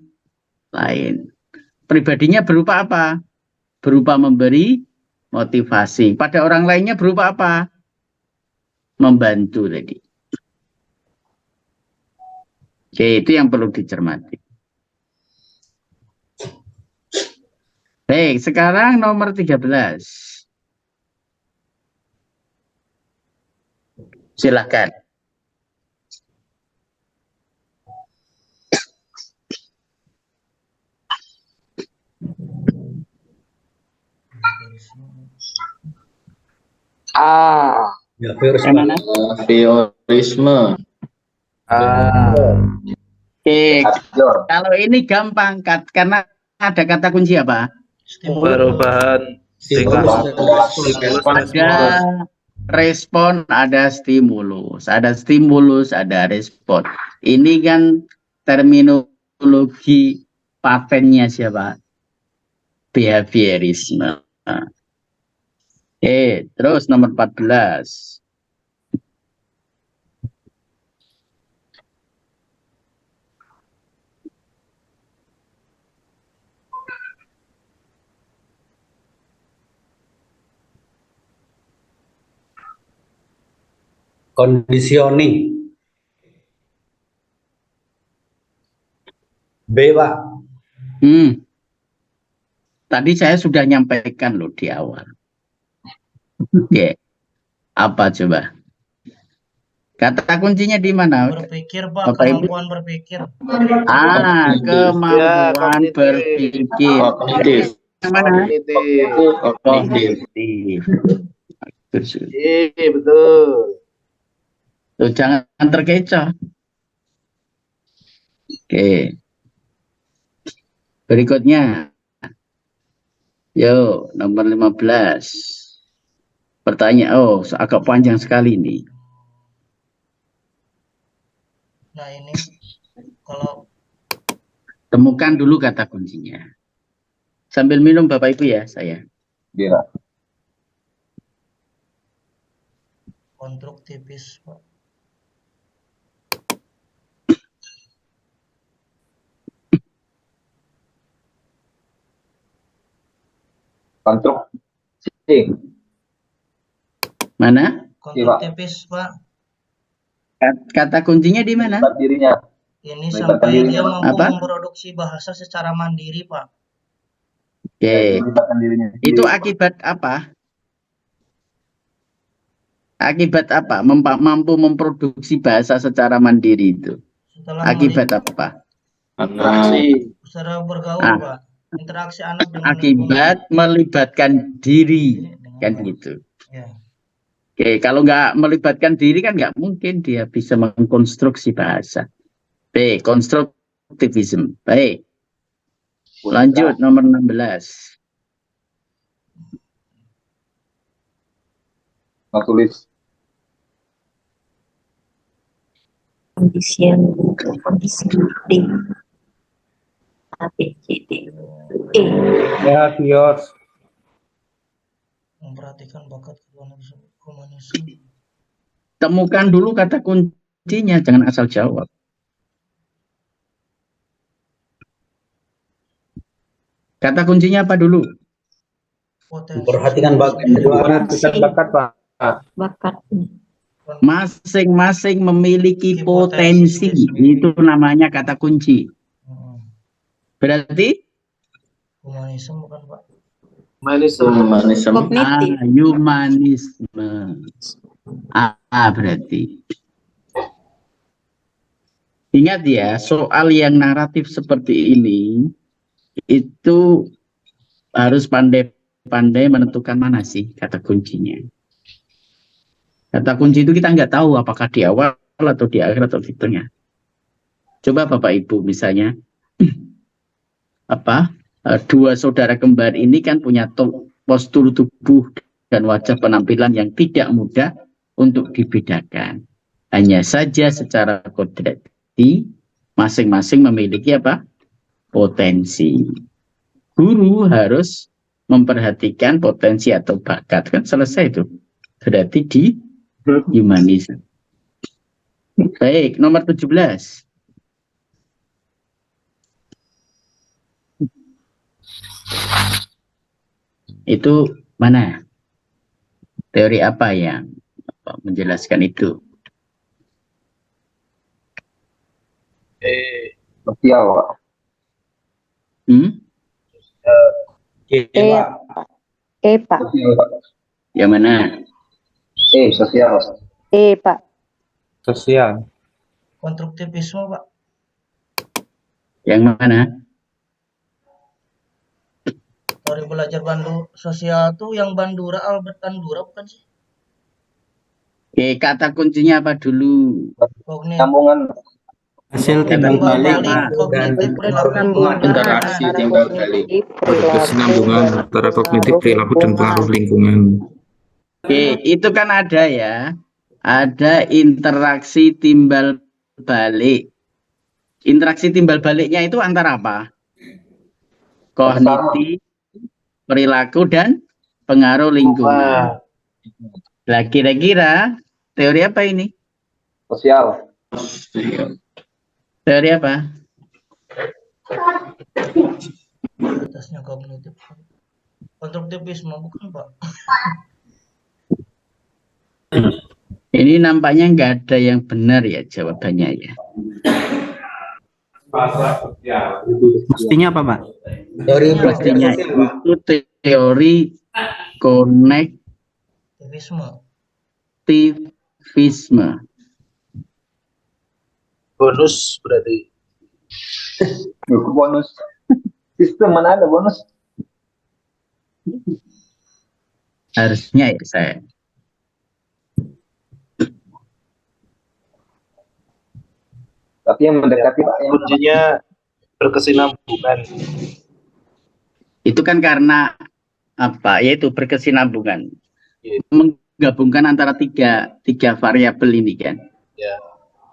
A: lain. Pribadinya berupa apa? Berupa memberi motivasi. Pada orang lainnya berupa apa? Membantu tadi. Oke, itu yang perlu dicermati. Baik, sekarang nomor 13. Silakan. Yang mana?
B: Behaviorisme.
A: Oke, kalau ini gampang karena ada kata kunci apa?
H: Perubahan tingkah
A: Ada respon, ada stimulus, ada respon. Ini kan terminologi patennya siapa? Behaviorisme. Oke, terus nomor 14.
I: Conditioning. B, Pak.
A: Tadi saya sudah nyampaikan loh di awal. Oke. Apa coba? Kata kuncinya di mana?
F: Berpikir, Pak, kemampuan berpikir.
A: Kemampuan berpikir.
B: Kognitif.
A: Yang mana?
B: Kognitif.
H: betul.
A: Tuh, jangan terkecoh. Oke. Berikutnya. Yo, nomor 15. Pertanyaan, agak panjang sekali nih.
F: Nah, ini kalau
A: Temukan dulu kata kuncinya. Sambil minum Bapak Ibu ya, saya.
C: Iya.
F: konstruktivis, Pak.
C: Konstruksi.
A: Mana?
F: Konstruktivis, Pak.
A: Kata kuncinya di mana?
C: Melibat dirinya.
F: Ini
C: Melibatkan
F: sampai
C: dirinya.
F: dia mampu
A: Apa?
F: memproduksi bahasa secara mandiri, Pak.
A: Oke.
C: Melibatkan dirinya.
A: Itu akibat apa? Akibat apa? Mampu memproduksi bahasa secara mandiri itu.
F: Setelah
A: Akibat apa?
H: Atraksi.
F: secara bergaul,
A: Ah.
F: Pak. Interaksi anak dengan
A: Akibat melibatkan diri. Kan gitu.
F: Ya.
A: Oke, kalau nggak melibatkan diri kan nggak mungkin dia bisa mengkonstruksi bahasa. B, konstruktivisme. Baik. Lanjut nomor 16.
C: Mau tulis.
J: Kondisi D, A, B, C, D, E.
E: Behaviors.
F: Memperhatikan bakat kemanusiaan.
A: Temukan dulu kata kunci kuncinya, jangan asal jawab. Kata kuncinya apa dulu?
F: Potensi
H: Perhatikan bakat
F: sendiri.
E: Perhatikan bakat, Pak.
J: Bakat.
A: Masing-masing memiliki
F: Potensi
A: potensi.
F: sendiri.
A: Itu namanya kata kunci. Berarti
F: Humanisme bukan Pak?
B: Humanisme.
J: Kognitif.
A: humanisme. Berarti. Ingat ya, soal yang naratif seperti ini itu harus pandai-pandai menentukan mana sih kata kuncinya. Kata kunci itu kita nggak tahu apakah di awal atau di akhir atau di tengah. Coba Bapak Ibu misalnya, dua saudara kembar ini kan punya postur tubuh dan wajah penampilan yang tidak mudah untuk dibedakan. Hanya saja secara kodrati masing-masing memiliki potensi. Guru harus memperhatikan potensi atau bakat, kan selesai itu. Berarti di humanisme. Baik, nomor 17. Itu mana? Teori apa yang menjelaskan itu?
C: Sosial, Pak.
D: Pak.
C: Sosial, Pak.
A: Yang mana?
C: Sosial.
D: Pak.
E: Sosial.
F: Konstruktivisme Pak.
A: Yang mana?
F: Teori belajar sosial tuh yang Albert Bandura bukan sih?
A: Oke, kata kuncinya apa dulu?
F: Kognitif.
C: Sambungan.
H: Hasil timbal balik dan
F: Kognitif perilaku
B: Interaksi timbal balik.
H: berkesinambungan antara kognitif perilaku dan pengaruh lingkungan.
A: Oke, itu kan ada ya. Ada interaksi timbal balik. Interaksi timbal baliknya itu antara apa? Kognitif, perilaku, dan pengaruh lingkungan. Nah, kira-kira teori apa ini?
C: Sosial.
A: Teori apa?
F: atasnya kognitif. Konstruktivisme bukan Pak?
A: Ini nampaknya nggak ada yang benar ya jawabannya ya.
H: Mestinya apa, Pak?
A: Pastinya itu teori konektivisme.
H: Bonus berarti.
C: Bonus. Sistem mana ada bonus?
A: Harusnya ya saya.
C: Tapi yang mendekati Pak, yang
H: Kuncinya berkesinambungan.
A: Itu kan karena apa? Yaitu berkesinambungan.
H: Iya.
A: Menggabungkan antara tiga variabel ini kan.
H: Ya.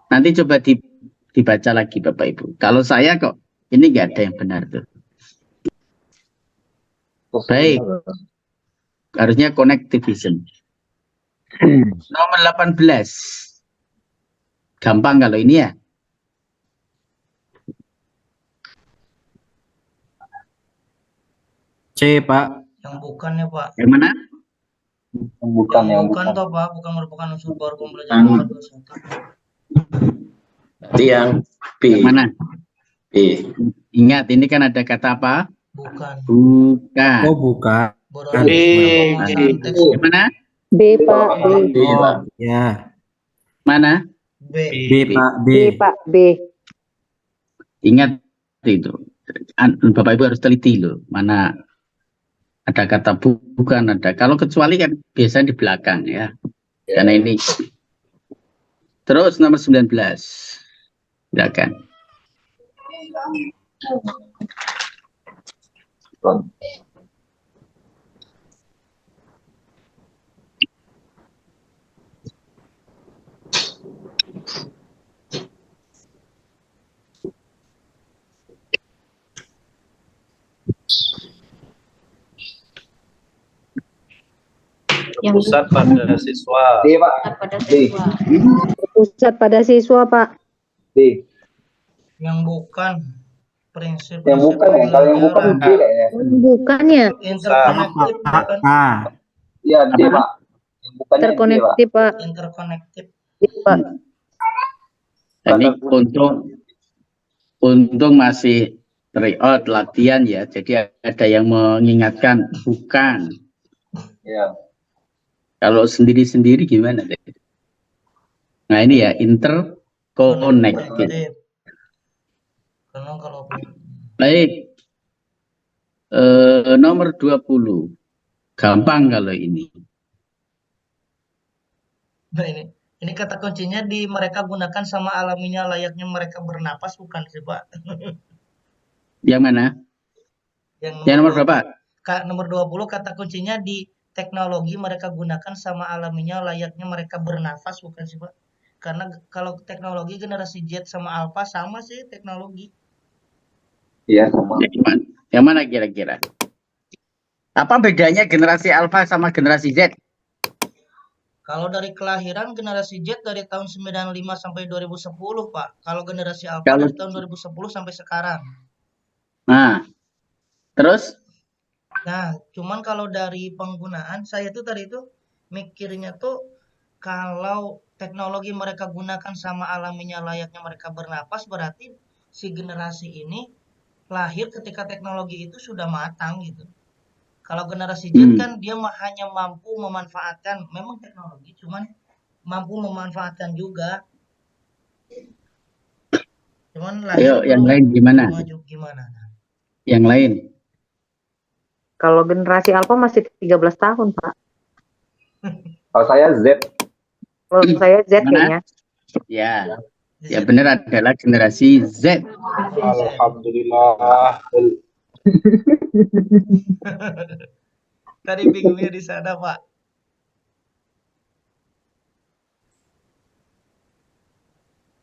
A: Nanti coba dibaca lagi Bapak Ibu. Kalau saya kok ini nggak ada yang benar tuh. Baik. Harusnya connectivism. Nomor 18. Gampang kalau ini ya.
H: C, Pak.
F: Yang bukan ya Pak?
A: Yang mana?
C: bukan
F: bukan toh Pak, bukan merupakan unsur baru pembelajaran nomor 21.
B: Berarti yang B.
A: Yang mana?
B: B.
A: Ingat ini kan ada kata apa?
F: Bukan.
A: Bukan.
H: Oh, bukan.
F: Bodoh.
A: Yang mana?
D: B, Pak. B.
B: B, Pak.
H: Ya.
A: Mana?
F: B.
H: B, Pak. B.
D: B, Pak. B.
A: Ingat itu. Bapak Ibu harus teliti loh. Mana ada kata bukan ada. Kalau kecuali kan biasanya di belakang ya. Karena ini. Terus nomor 19. Silakan.
J: Yang
H: Pusat pada siswa.
C: D, Pak.
J: pada
C: D.
J: siswa.
D: Pusat pada siswa, Pak.
C: D.
F: Yang bukan prinsip
C: Yang bukan ya, kalau yang bukan D kayaknya.
D: Bukan ya?
F: interconnected bukan
C: Iya, D, Pak. Yang bukannya D, Pak.
D: Terkonektif, Pak.
F: interconnected.
D: Iya, Pak.
A: Ini untung masih tryout latihan ya. Jadi ada yang mengingatkan bukan.
C: Iya.
A: Kalau sendiri-sendiri gimana deh? Nah ini ya interconnected.
F: Karena kalau
A: Baik. Nomor 20. Gampang kalau ini.
F: nah ini kata kuncinya di mereka gunakan sama alaminya layaknya mereka bernapas bukan sih Pak?
A: Yang mana? Yang nomor berapa?
F: Nomor 20 kata kuncinya di teknologi mereka gunakan sama alaminya layaknya mereka bernafas bukan sih Pak? Karena kalau teknologi generasi Z sama Alpha sama sih teknologi.
C: Iya, sama.
A: Yang mana kira-kira? Apa bedanya generasi Alpha sama generasi Z?
F: Kalau dari kelahiran generasi Z dari tahun 95 sampai 2010 Pak. Kalau generasi Alpha dari tahun 2010 sampai sekarang.
A: Nah, terus?
F: Nah, cuman kalau dari penggunaan saya tuh tadi itu mikirnya tuh kalau teknologi mereka gunakan sama alaminya layaknya mereka bernapas berarti si generasi ini lahir ketika teknologi itu sudah matang gitu. Kalau generasi Z kan dia hanya mampu memanfaatkan memang teknologi cuman mampu memanfaatkan juga. Cuman lahir
A: yang lain gimana?
F: Maju gimana?
A: Yang lain.
D: Kalau generasi Alpha masih 13 tahun, Pak.
C: Kalau saya Z.
D: Kalau saya Z kayaknya.
A: Ya. Ya benar adalah generasi Z.
E: Alhamdulillah.
F: Tadi bingungnya di sana, Pak.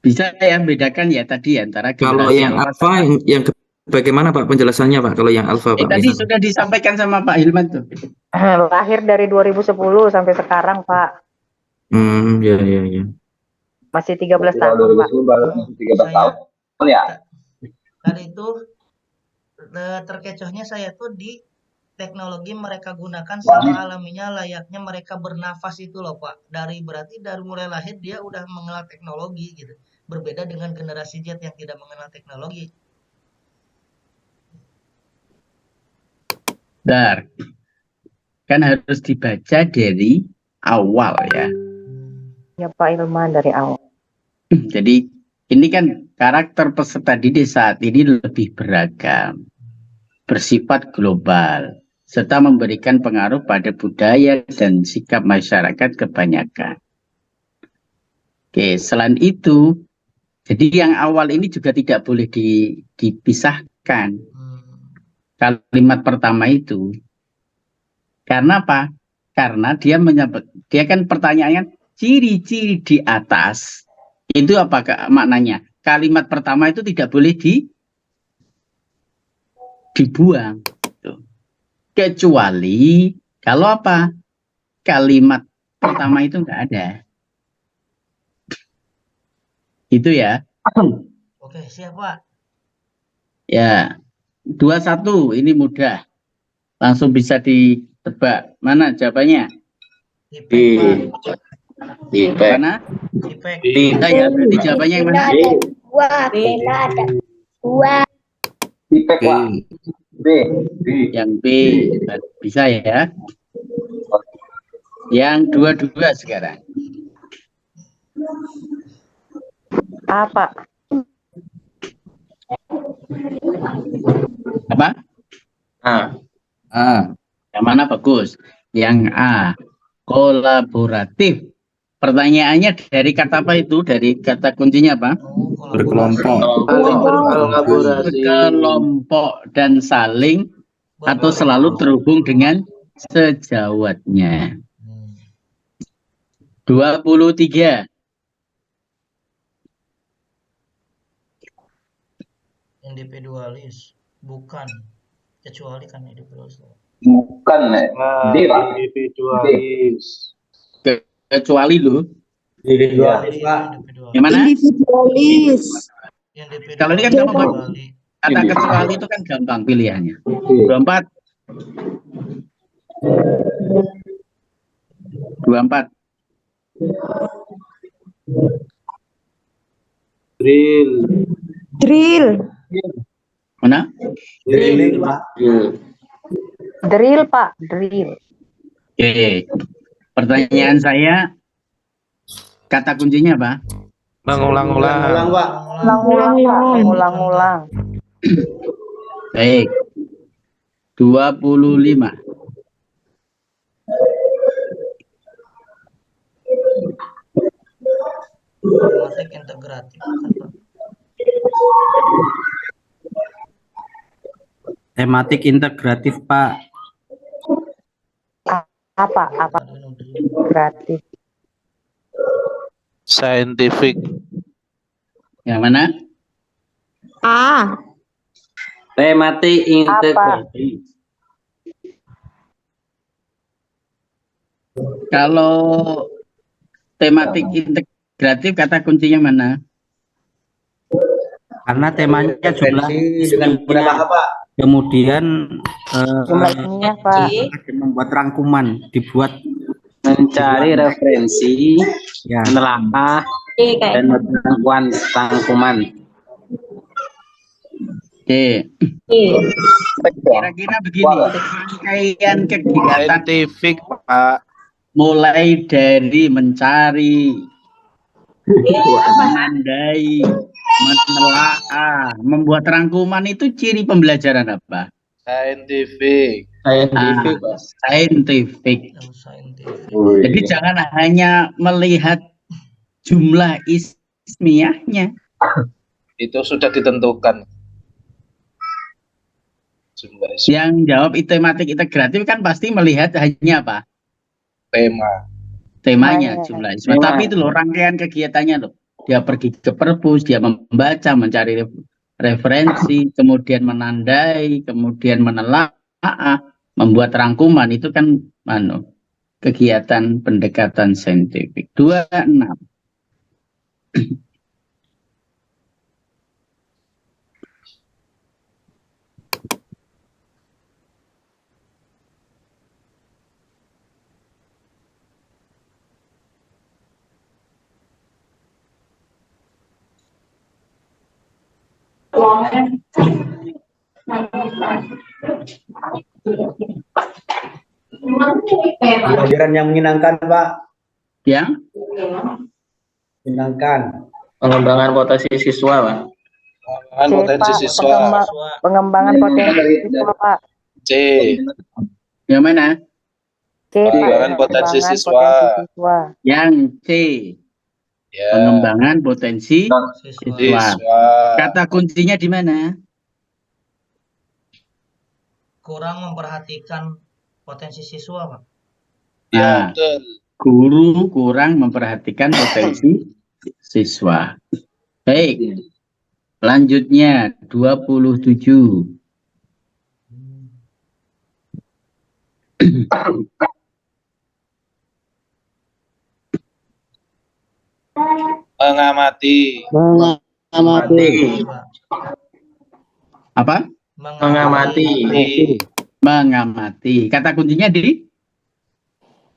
A: Bisa ya bedakan ya tadi antara
H: kalau yang alfa yang bagaimana Pak penjelasannya Pak kalau yang alfa Pak?
A: Tadi sudah disampaikan sama Pak Hilman tuh.
D: Lahir dari 2010 sampai sekarang, Pak.
H: Ya.
D: Masih 13 tahun, Pak.
C: 13 tahun ya.
F: Tadi itu terkecohnya saya tuh di teknologi mereka gunakan sama alaminya layaknya mereka bernafas itu loh Pak. Berarti dari mulai lahir dia udah mengenal teknologi gitu. Berbeda dengan generasi Z yang tidak mengenal teknologi.
A: Bentar. Kan harus dibaca dari awal ya.
D: Ya Pak Ilman dari awal.
A: Jadi ini kan karakter peserta didik saat ini lebih beragam, bersifat global, serta memberikan pengaruh pada budaya dan sikap masyarakat kebanyakan. Oke, selain itu, jadi yang awal ini juga tidak boleh dipisahkan. Kalimat pertama itu. Karena apa? Karena dia kan pertanyaannya ciri-ciri di atas. Itu apa maknanya? Kalimat pertama itu tidak boleh dibuang. Kecuali kalau apa? Kalimat pertama itu enggak ada. Itu ya.
F: Oke, siap Pak.
A: Ya. 21 ini mudah. Langsung bisa ditebak. Mana jawabannya?
B: Di
A: mana? Kita ya, berarti jawabannya yang mana?
C: Ipek, Pak. B.
A: Yang B. Bisa ya. Yang 22 sekarang.
D: Apa?
A: Apa? Yang mana bagus? Yang A. Kolaboratif. Pertanyaannya dari kata apa itu? Dari kata kuncinya apa?
H: Berkelompok.
A: Berkelompok dan saling atau selalu terhubung dengan sejawatnya. 23.
F: Individualis. Bukan. Kecuali kan individualis.
C: Bukan, D, Pak.
E: Individualis.
A: Kecuali lu.
F: Individualis, Pak.
A: Yang mana?
J: Individualis.
A: Kalau ini kan kita membuat kata kecuali itu kan gampang pilihannya. 24. 24.
J: Drill.
A: Mana?
D: Drill, Pak. Drill.
A: Oke. Pertanyaan saya, kata kuncinya apa?
E: Mengulang-ulang.
D: Ulang-ulang, Pak. Ulang-ulang.
A: Baik. 25.
F: Matematik integratif kan, Pak.
G: Tematik integratif, Pak.
D: Apa? Gratis.
E: Scientific.
A: Yang mana?
J: A.
G: Tematik integratif.
A: Kalau tematik integratif kata kuncinya mana?
G: Karena temanya jumlah
I: dengan menggunakan apa?
G: kemudian
D: Jumlah isinya, Pak.
G: membuat rangkuman, dibuat
B: Mencari referensi,
G: ya.
B: menelaah,
J: E kayak
B: dan membuat rangkuman.
A: Oke.
J: E.
A: Kira-kira begini, rangkaian kegiatan
E: Scientific, Pak.
A: mulai dari mencari, menandai, menelaah, membuat rangkuman itu ciri pembelajaran apa?
E: Scientific.
B: Scientific.
A: Scientific.
F: Yang saintifik.
A: Jadi jangan hanya melihat jumlah ismiyahnya.
E: Itu sudah ditentukan. Jumlah
A: Yang jawab tematik integratif kan pasti melihat hanya apa?
E: tema.
A: Temanya,
D: Temanya.
A: jumlah ismiyah.
B: Tema.
A: Tapi itu loh rangkaian kegiatannya loh. Dia pergi ke perpus, dia membaca, mencari referensi, kemudian menandai, kemudian menelaah, membuat rangkuman, itu kan kegiatan pendekatan saintifik. 26.
I: Pelajaran yang menyenangkan, Pak.
A: Ya,
I: Menyenangkan.
B: Pengembangan potensi siswa, Pak.
E: Pengembangan
D: C,
E: potensi
D: Pak.
E: siswa.
D: Pengembangan potensi siswa, Pak.
E: C.
A: yang mana?
D: C, Pak.
E: Pengembangan potensi siswa.
D: siswa.
A: Yang C,
E: Ya.
A: pengembangan potensi
F: Siswa.
E: Siswa.
A: Kata kuncinya di mana?
F: Kurang memperhatikan potensi siswa, Pak.
E: Ya,
A: Nah,
E: betul.
A: guru kurang memperhatikan potensi siswa. Baik, selanjutnya 27.
E: Mengamati.
A: Mengamati.
F: Pak.
A: Apa?
B: Mengamati.
A: Mengamati. Kata kuncinya di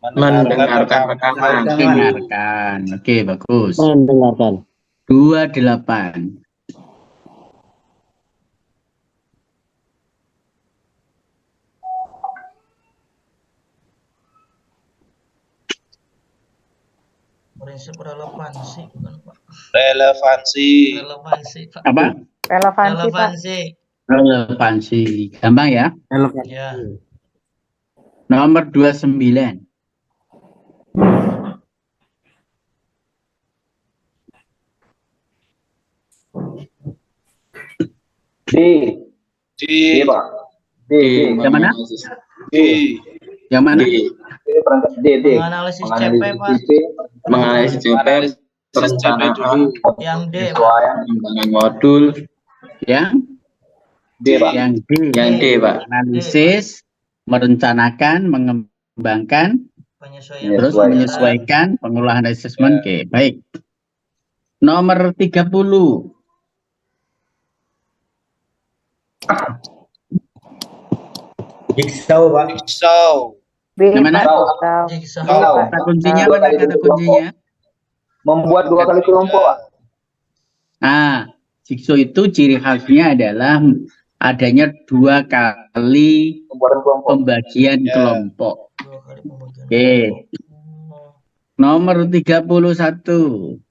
B: Mendengarkan rekaman.
A: dengarkan. Oke, bagus.
G: Mendengarkan.
A: 28.
F: Prinsip relevansi, bukan, Pak.
E: Relevansi.
F: Relevansi, Pak.
A: Apa?
D: Relevansi, Pak.
F: Relevansi.
A: Relevansi. Gampang ya.
F: Ya.
A: Nomor 29.
C: D.
E: D.
C: D, Pak. D.
A: Yang mana?
E: D.
A: Yang mana?
C: D. D.
F: Menganalisis CP, Pak.
B: Menganalisis CP.
E: Analisis CP dulu.
F: Yang D, Pak.
C: Siswa yang
B: Pengembangan modul.
A: Yang
C: D, Pak.
A: yang D.
B: Yang D, Pak.
A: Analisis, merencanakan, mengembangkan
F: Penyesuaian
A: Terus
F: pembelajaran.
A: menyesuaikan pengolahan asesmen. Oke, baik. Nomor 30.
I: Jigsaw, Pak.
D: B,
A: Yang mana?
D: Pak. Jigsaw.
F: Jigsaw.
D: B, Pak.
A: Kata kuncinya
C: Dua
A: mana
C: kali
A: kata
C: kelompok.
A: kuncinya?
C: Membuat 2 kali kelompok, Pak.
A: Nah, jigsaw itu ciri khasnya adalah adanya 2 kali
C: Pembuatan kelompok.
A: pembagian kelompok.
F: 2 kali pembagian.
A: Oke. Nomor 31.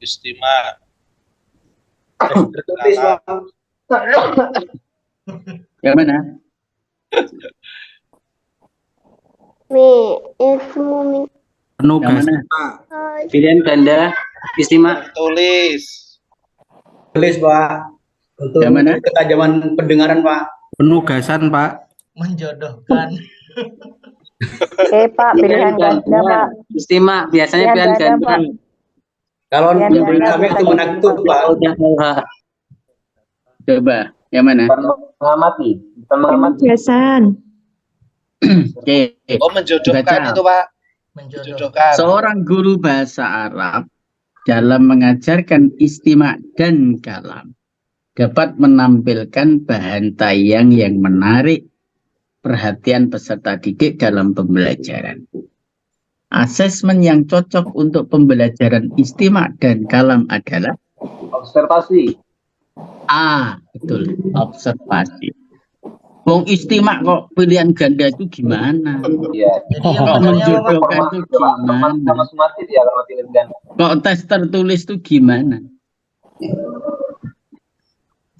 K: Istimewa.
I: Tertulis, Pak.
A: Yang mana?
H: Penugasan,
A: mana?
H: Pak.
G: Pilihan ganda istimewa.
K: Tulis.
I: Tulis, Pak. Untuk
A: Yang mana?
I: ketajaman pendengaran, Pak.
H: Penugasan, Pak.
F: Menjodohkan.
D: E, Pak. Pilihan ganda, Pak.
G: Istimewa biasanya
D: Pilihan
G: pilihan
D: ganda,
G: ganda.
D: Pak.
I: Kalau
D: Iya,
I: memberi
D: iya,
I: kami
D: iya.
I: itu menaktub, Pak.
A: Coba, yang mana?
C: Mengamati. Bukan mengamati.
J: Penugasan.
A: Oke.
K: Oh, menjodohkan
A: Baca.
K: itu, Pak.
F: Menjodohkan.
K: Menjodohkan.
A: Seorang guru bahasa Arab dalam mengajarkan istimewa dan kalam dapat menampilkan bahan tayang yang menarik perhatian peserta didik dalam pembelajaran. Asesmen yang cocok untuk pembelajaran istimewa dan kalam adalah
C: Observasi.
A: A. Betul, observasi. Wong istimewa kok pilihan ganda itu gimana?
C: Iya.
F: Jadi yang
A: Kok
F: benernya apa, Pak?
A: menjodohkan itu gimana?
C: Sama Sumarti dia kalau pilih ganda.
A: Kok tes tertulis itu gimana?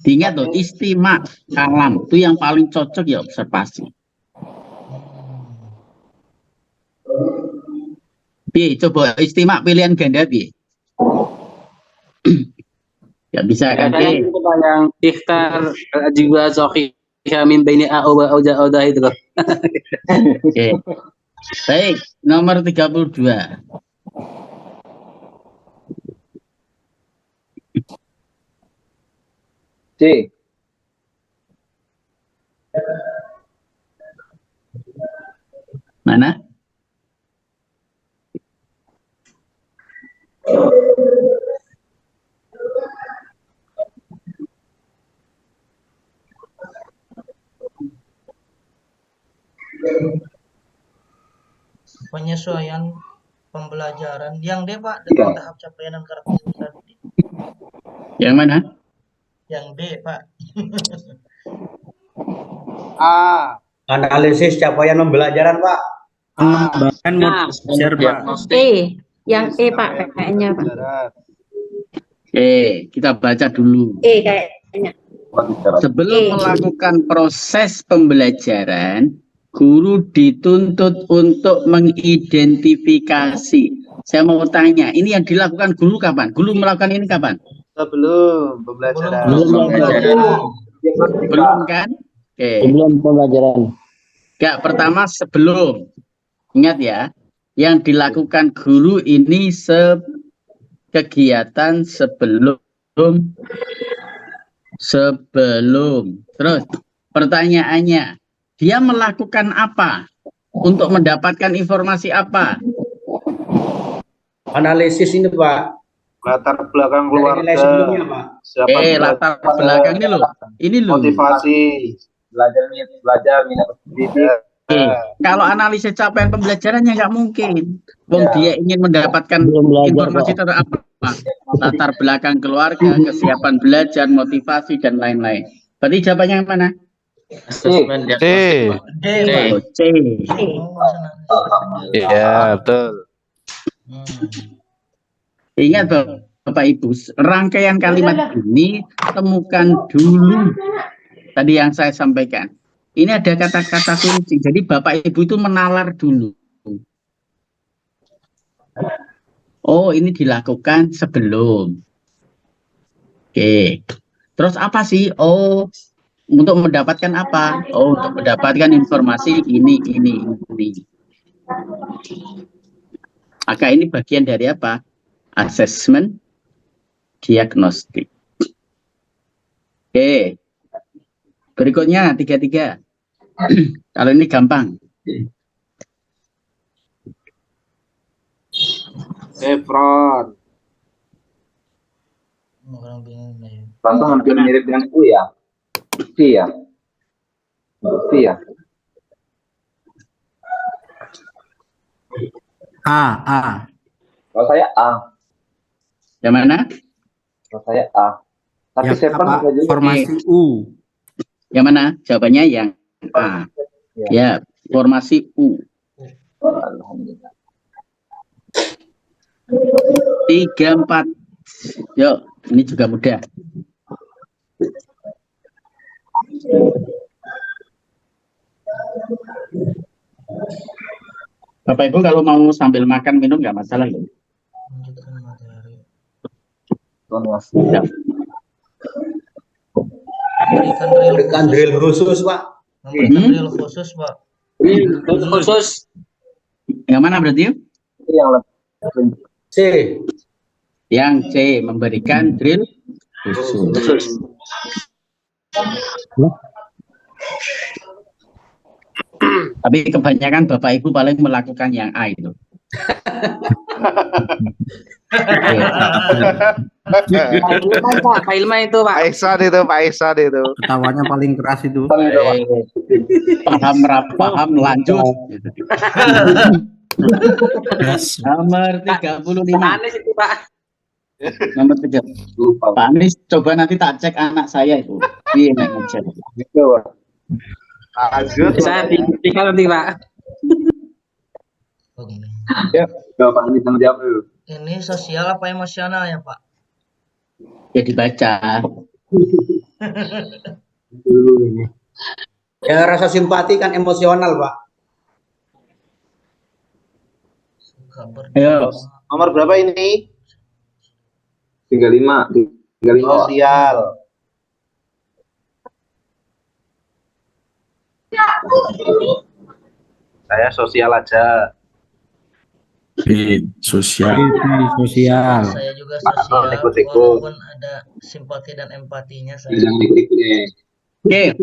A: Ingat tuh, istimewa kalam itu yang paling cocok ya observasi. Bi, coba istimewa pilihan ganda bi. Gak bisa kan?
G: Kadang itu Pak, yang ikhtar juga zohi min baini auda itu loh.
A: Oke. Baik, nomor 32.
C: C.
A: Mana?
F: Penyesuaian pembelajaran. Yang D, Pak, dengan tahap capaian dan karakteristik didik.
A: Yang mana?
F: Yang D, Pak.
K: A.
I: Analisis capaian pembelajaran, Pak.
H: Pengembangan
G: Nah,
H: model belajar, Pak.
J: E. Yang E, Pak. Kayaknya, Pak.
A: Oke, kita baca dulu.
J: E kayaknya.
A: Sebelum melakukan proses pembelajaran, guru dituntut untuk mengidentifikasi. Saya mau tanya, ini yang dilakukan guru kapan? Guru melakukan ini kapan?
B: Sebelum pembelajaran.
A: Belum kan? Oke.
I: Sebelum pembelajaran.
A: Enggak, pertama sebelum. Ingat ya, yang dilakukan guru ini kegiatan sebelum. Terus pertanyaannya, dia melakukan apa? Untuk mendapatkan informasi apa?
I: Analisis ini, Pak.
B: Latar belakang
I: Dari nilai
B: keluarga.
I: sebelumnya, Pak.
B: Siapa
A: Latar belakang ini loh. Ini loh.
B: motivasi.
C: Belajar minat didik.
A: Oke, kalau analisis capaian pembelajarannya nggak mungkin. Wong dia ingin mendapatkan informasi tentang apa? Latar belakang keluarga, kesiapan belajar, motivasi dan lain-lain. Berarti jawabannya yang mana?
B: Asesmen
K: D.
F: D, Pak.
A: Oh, C.
K: Iya, betul.
A: Ingat Bapak Ibu, rangkaian kalimat ini temukan dulu. Tadi yang saya sampaikan. Ini ada kata-kata kunci. Jadi Bapak Ibu itu menalar dulu. Oh, ini dilakukan sebelum. Oke. Terus apa sih? Oh, untuk mendapatkan apa? Oh, untuk mendapatkan informasi ini. Maka ini bagian dari apa? Asesmen diagnostik. Oke. Berikutnya 33. Kalau ini gampang.
B: Efron.
F: Orang bingung ya.
C: Contoh hampir mirip dengan U ya. Lutfi ya. Lutfi ya.
I: A.
C: Kalau saya A.
A: Yang mana?
C: Kalau saya A. Tapi
I: Yang
C: Seven
I: apa?
C: bisa juga.
I: Formasi U.
A: Yang mana? Jawabannya yang A. Ya, formasi U.
C: Alhamdulillah.
A: 34. Yuk, ini juga mudah. Bapak Ibu kalau mau sambil makan minum nggak masalah ya.
F: Lanjutkan materi.
A: Ya.
F: Berikan drill
I: khusus, Pak.
F: Memberikan drill khusus, Pak.
G: Khusus.
A: Yang mana berarti?
C: Yang lebih
I: C.
A: Yang C, memberikan drill khusus. Tapi kebanyakan Bapak Ibu paling melakukan yang A itu.
G: Pak Ilman itu, Pak.
K: Pak Ihsan itu, Pak Ihsan itu.
I: Ketawanya paling keras itu.
A: Paham lanjut. Nomor 35.
G: Anis itu, Pak.
A: Nomor 3. Pak Anies, coba nanti tak cek anak saya itu. Iya, ngecek.
C: gitu.
B: Lanjut.
G: Bisa dibuktikan nanti, Pak.
F: Oh, gini.
C: Ya, Bapak ini tanggung jawab dulu.
F: Ini sosial apa emosional ya, Pak?
A: Ya dibaca.
I: Dulu ini. Ya rasa simpati kan emosional, Pak.
A: Ayo.
B: Nomor berapa ini?
C: 35.
B: Sosial. Saya sosial aja.
H: Sosial.
I: Sosial.
F: Saya juga sosial,
B: ikut-ikut.
F: walaupun ada simpati dan empatinya saya.
A: Oke,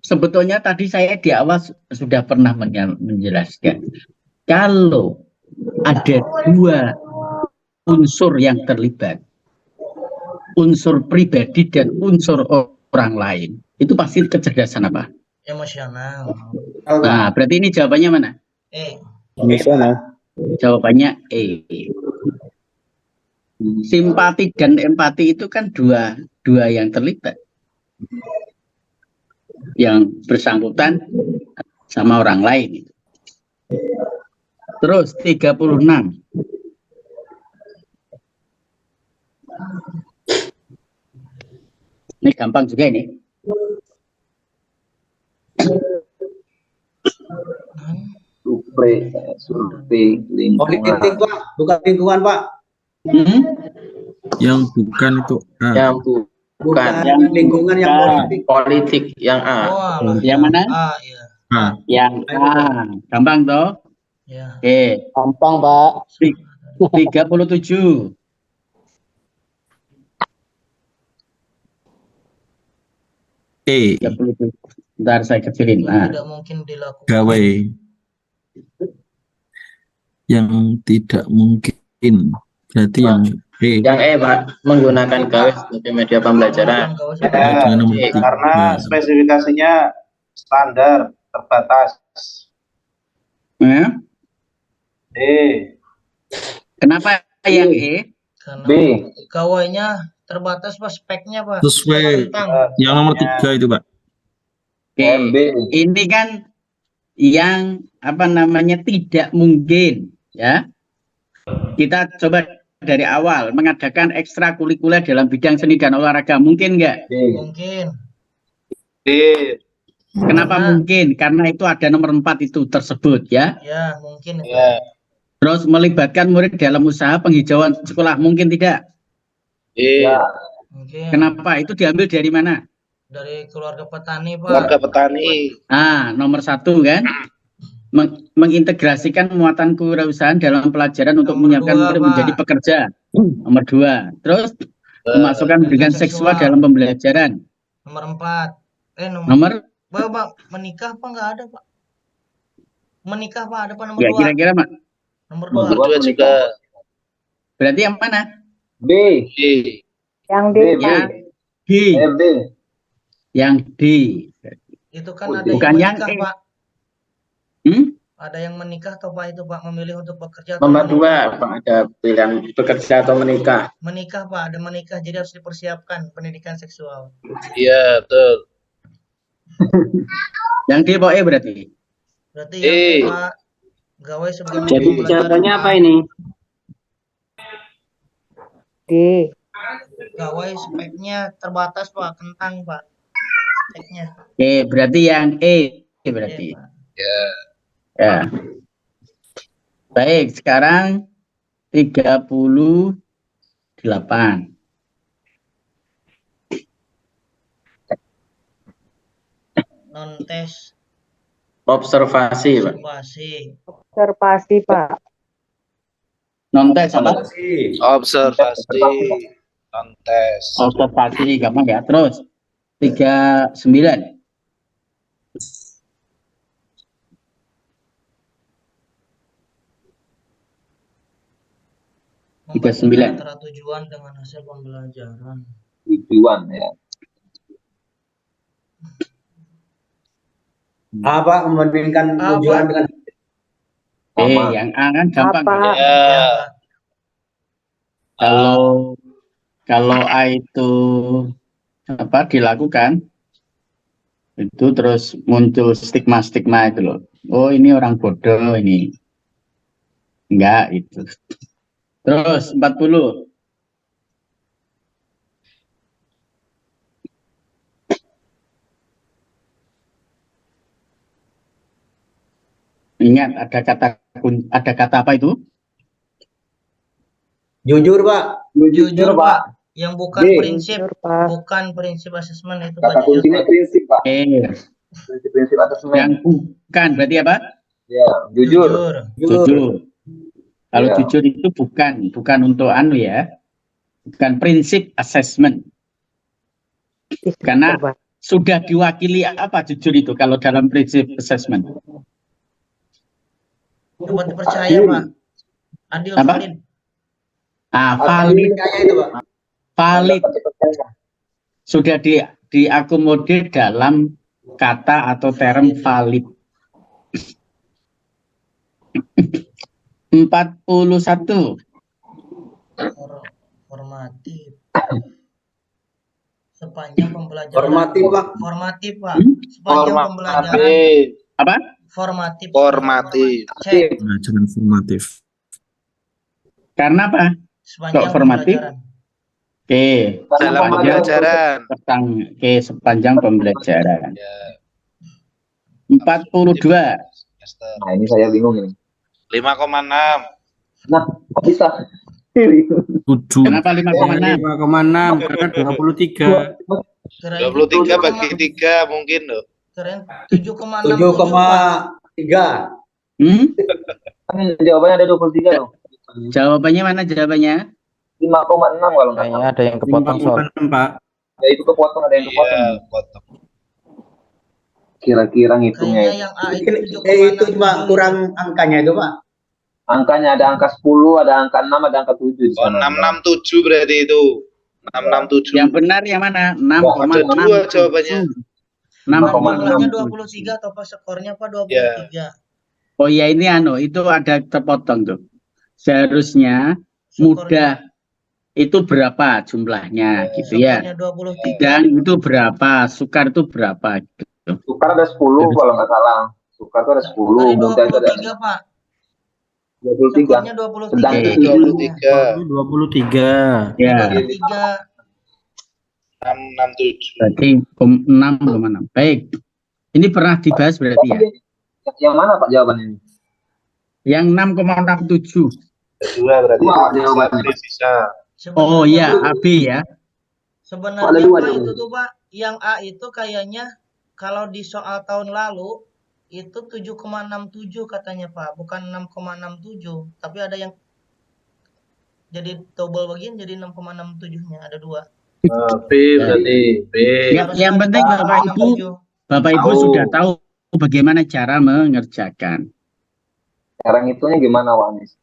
A: sebetulnya tadi saya di awal sudah pernah menjelaskan. Kalau ada dua unsur yang terlibat, unsur pribadi dan unsur orang lain, itu pasti kecerdasan apa?
F: Emosional.
A: Nah, berarti ini jawabannya mana?
I: Emosional.
A: Jawabannya E. Simpati dan empati itu kan dua yang terlibat. Yang bersangkutan sama orang lain. Terus 36. Ini gampang juga ini.
C: Survei lingkungan.
I: Politik, Pak. Bukan lingkungan, Pak.
H: Yang bukan itu A.
G: Yang bukan.
I: Yang lingkungan yang politik.
G: Politik yang A.
F: Oh,
A: Yang mana?
F: A, ya.
H: A.
A: Yang A. Gampang toh?
F: Ya.
A: Oke.
D: Gampang, Pak.
A: 37.
H: E.
A: 37. Bentar saya kecilin. Nah.
F: Tidak mungkin dilakukan.
H: Gawai. Yang tidak mungkin. Berarti yang E.
G: Yang E, Pak, menggunakan gawe sebagai media pembelajaran.
H: Dengan nomor
B: C,
H: 3.
B: karena spesifikasinya standar terbatas. D.
A: Kenapa yang E?
F: Karena
C: B.
F: gawainya terbatas, Pak, speknya, Pak.
H: Sesuai
F: Tentang.
H: yang nomor 3 itu, Pak.
A: Oke.
C: MB.
A: Ini kan yang apa namanya tidak mungkin, ya. Kita coba dari awal mengadakan ekstrakurikuler dalam bidang seni dan olahraga, mungkin nggak?
F: Mungkin.
B: D.
A: Kenapa mungkin? Karena itu ada nomor 4 itu tersebut, ya.
F: Ya, mungkin.
B: Ya.
A: Terus melibatkan murid dalam usaha penghijauan sekolah, mungkin tidak?
B: D.
C: Ya.
F: Mungkin.
A: Kenapa? Itu diambil dari mana?
F: Dari keluarga petani, Pak.
B: Keluarga petani.
A: Ah, nomor 1 kan? Mengintegrasikan muatan kewirausahaan dalam pelajaran untuk
F: Nomor
A: menyiapkan
F: 2,
A: murid
F: Pak.
A: menjadi pekerja. Nomor 2. Terus memasukkan pendidikan seksual dalam pembelajaran.
F: Nomor 4.
A: Nomor
F: Pak, menikah apa enggak ada, Pak? Menikah Pak, ada Pak nomor
A: ya
F: 2.
A: kira-kira Mak.
F: Nomor
B: Nomor
F: 2.
B: 2 juga.
A: Berarti yang mana?
C: B.
B: B.
D: Yang D,
C: B.
A: Yang D.
C: B.
A: Yang D.
F: Itu kan ada
A: Bukan
F: yang
A: yang
F: menikah,
A: E.
F: Pak.
A: Hmm?
F: Ada yang menikah atau Pak itu Pak, memilih untuk bekerja atau
G: Nomor
F: menikah?
G: 2 Pak, ada pilihan bekerja atau menikah.
F: Menikah Pak, ada menikah, jadi harus dipersiapkan pendidikan seksual.
B: Iya, betul.
A: Yang D apa E berarti?
F: Berarti yang
B: E.
F: E Pak, gawai sebelum
G: Jadi
F: pembelajaran
G: jawabannya
F: Pak.
G: apa ini?
D: D.
F: Gawai speknya terbatas Pak, kentang Pak. Speknya.
A: Oke, berarti yang E berarti.
F: Pak.
B: Ya.
A: Ya. Baik, sekarang 38.
F: Non tes
G: Observasi Pak.
F: observasi.
D: Pak.
A: Non-tes apa?
B: Observasi. Non-tes.
A: Observasi, gampang ya. Terus 39.
F: Membandingkan antara tujuan dengan hasil pembelajaran.
C: Tujuan ya.
I: Apa membandingkan tujuan dengan
A: Yang A kan gampang.
D: Apa?
B: Ya.
A: Kalau A itu apa dilakukan, itu terus muncul stigma-stigma itu loh. Oh, ini orang bodoh ini. Enggak itu. Terus 40. Ingat ada kata apa itu?
I: jujur Pak?
F: Jujur Pak, yang bukan
C: B.
F: prinsip,
D: Jujur, Pak.
F: bukan prinsip asesmen itu
C: Kata
F: Pak, jujur
C: kuncinya
F: Pak.
C: prinsip Pak. Prinsip asesmen.
A: Yang bukan berarti apa?
C: Ya, jujur.
A: Jujur. Kalau
C: Ya.
A: jujur itu bukan untuk anu ya. Bukan prinsip assessment. Karena sudah diwakili apa jujur itu kalau dalam prinsip assessment?
F: Dapat dipercaya Pak. Adil
A: Apa?
F: valid.
A: Valid.
I: Itu Pak.
A: Valid. Sudah diakomodir dalam kata atau term valid. 41.
F: Formatif. Sepanjang pembelajaran.
I: Formatif Pak.
F: Formatif Pak. Sepanjang pembelajaran.
A: Apa?
F: Formatif.
B: Formatif.
H: Pelajaran formatif.
A: Karena apa?
F: Sepanjang
A: Kok formatif?
F: pembelajaran.
A: Oke.
B: Dalam pembelajaran.
A: Oke, sepanjang pembelajaran.
B: Ya.
A: 42.
C: Nah, ini saya bingung ini.
B: 5,6.
C: Nah, kok bisa?
H: 7.
A: Kenapa 5,6?
H: 5,6 karena 23.
B: 23 bagi 3 mungkin loh.
F: Keren 7,6.
I: 7,3.
C: Kan jawabannya ada 23 loh.
A: Jawabannya mana jawabannya?
C: 5,6 kalau nggak salah.
E: Ada yang kepotong soal.
H: 5,6 Pak.
C: Ya itu kepotong, ada yang kepotong.
B: Iya, potong.
C: Kira-kira ngitungnya
F: Kayaknya yang A
I: Mungkin
F: itu
I: itu cuma kurang angkanya itu Pak.
C: angkanya ada angka 10, ada angka 6, ada angka 7 di
B: Oh,
C: sana.
B: 667 berarti itu. 667.
A: Yang benar yang mana?
B: Ada 2 jawabannya.
F: 6,6. Jumlahnya 23 atau apa skornya Pak 23.
A: Oh ya ini itu ada terpotong tuh. Seharusnya mudah itu berapa jumlahnya gitu ya.
F: Skornya 23.
A: Dan itu berapa, sukar itu berapa gitu.
C: Sukar ada 10 kalau nggak salah. Sukar itu ada 10,
F: Tadi
C: mudah itu ada
F: 23 Pak.
C: 23.
F: Skornya 23.
C: Sedang
A: Oke.
B: 23.
H: 23.
A: Ya,
F: 23.
B: 667.
A: berarti 6,6. Baik. Ini pernah dibahas berarti ya.
C: Yang mana Pak jawabannya?
A: Yang 6,67.
B: 2 berarti.
C: Wah, jawabannya.
B: Sisa.
A: Oh ya, AB ya.
F: Sebenarnya
C: Ada dua
F: Pak
C: jawabannya.
F: itu tuh Pak, yang A itu kayaknya kalau di soal tahun lalu itu 7,67 katanya Pak, bukan 6,67. Tapi ada yang jadi double begini jadi 6,67-nya, ada 2.
B: B berarti B.
A: Yang penting Bapak Ibu
B: Tahu.
A: sudah tahu bagaimana cara mengerjakan.
C: Cara ngitungnya gimana, Pak Anies?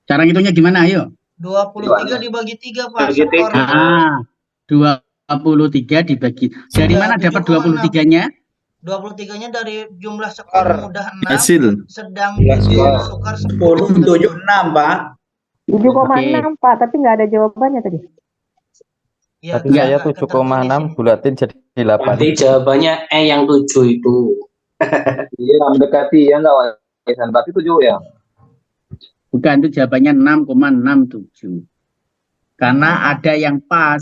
A: Cara ngitungnya gimana? Ayo.
F: 23 dibagi 3, Pak.
B: Bagi
F: Skor
B: tiga.
F: itu.
A: 23 dibagi. Dari mana dapat 23-nya?
F: 23-nya dari jumlah skor mudah 6,
H: Hasil.
F: sedang
C: Jumlah
F: 7,
C: skor.
F: sukar
I: 10, 7, 6, Pak.
D: 7,6 Pak, tapi nggak ada jawabannya tadi.
F: Ya,
E: Tadi saya 7,6 bulatin jadi 8.
G: Berarti jawabannya E yang 7 itu.
C: Iya, mendekati ya enggak, Pak? Berarti 7 ya?
A: Bukan, itu jawabannya 6,67. Karena ada yang pas.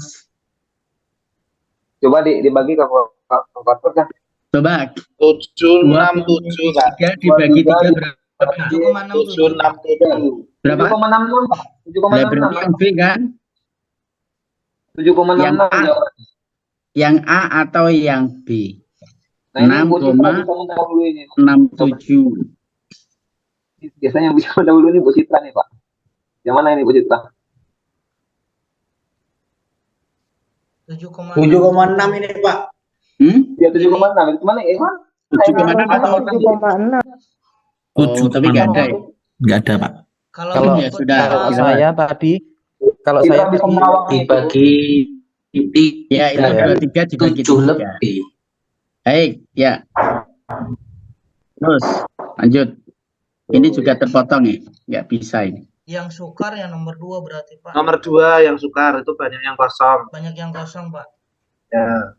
C: Coba dibagi ke kalkulator kan?
A: Coba
B: 767 Pak.
A: 3 dibagi 3 berapa?
B: 767.
A: Berapa?
C: 7,66 Pak.
A: Lah, berarti
C: 7,66
A: yang B kan?
C: 7,66
A: Yang A.
C: jawabannya.
A: Yang A atau yang B?
C: Nah, ini Bu Citra bisa mendahului ini.
A: 6,67.
C: Biasanya yang bisa mendahului ini Bu Citra nih, Pak. Yang mana ini Bu Citra?
F: 7,6
I: 7,6 ini, Pak.
C: Ya 7,6. Itu mana?
A: 7,6 atau
D: 7,6.
A: Oh, tapi nggak ada ya?
H: Nggak ada, Pak.
F: Kalau
A: ya sudah.
E: Kalau saya tadi, kalau
C: Citra
E: saya
C: bisa
E: tadi
C: merawang
G: Dibagi 3.
A: Ya, itu 23 dibagi
G: 7
A: 3.
G: lebih.
A: Baik, ya. Terus, lanjut. Ini juga terpotong ya? Nggak bisa ini.
F: yang sukar yang nomor 2 berarti, Pak.
B: Nomor 2 yang sukar itu banyak yang kosong.
F: Banyak yang kosong, Pak.
B: Ya.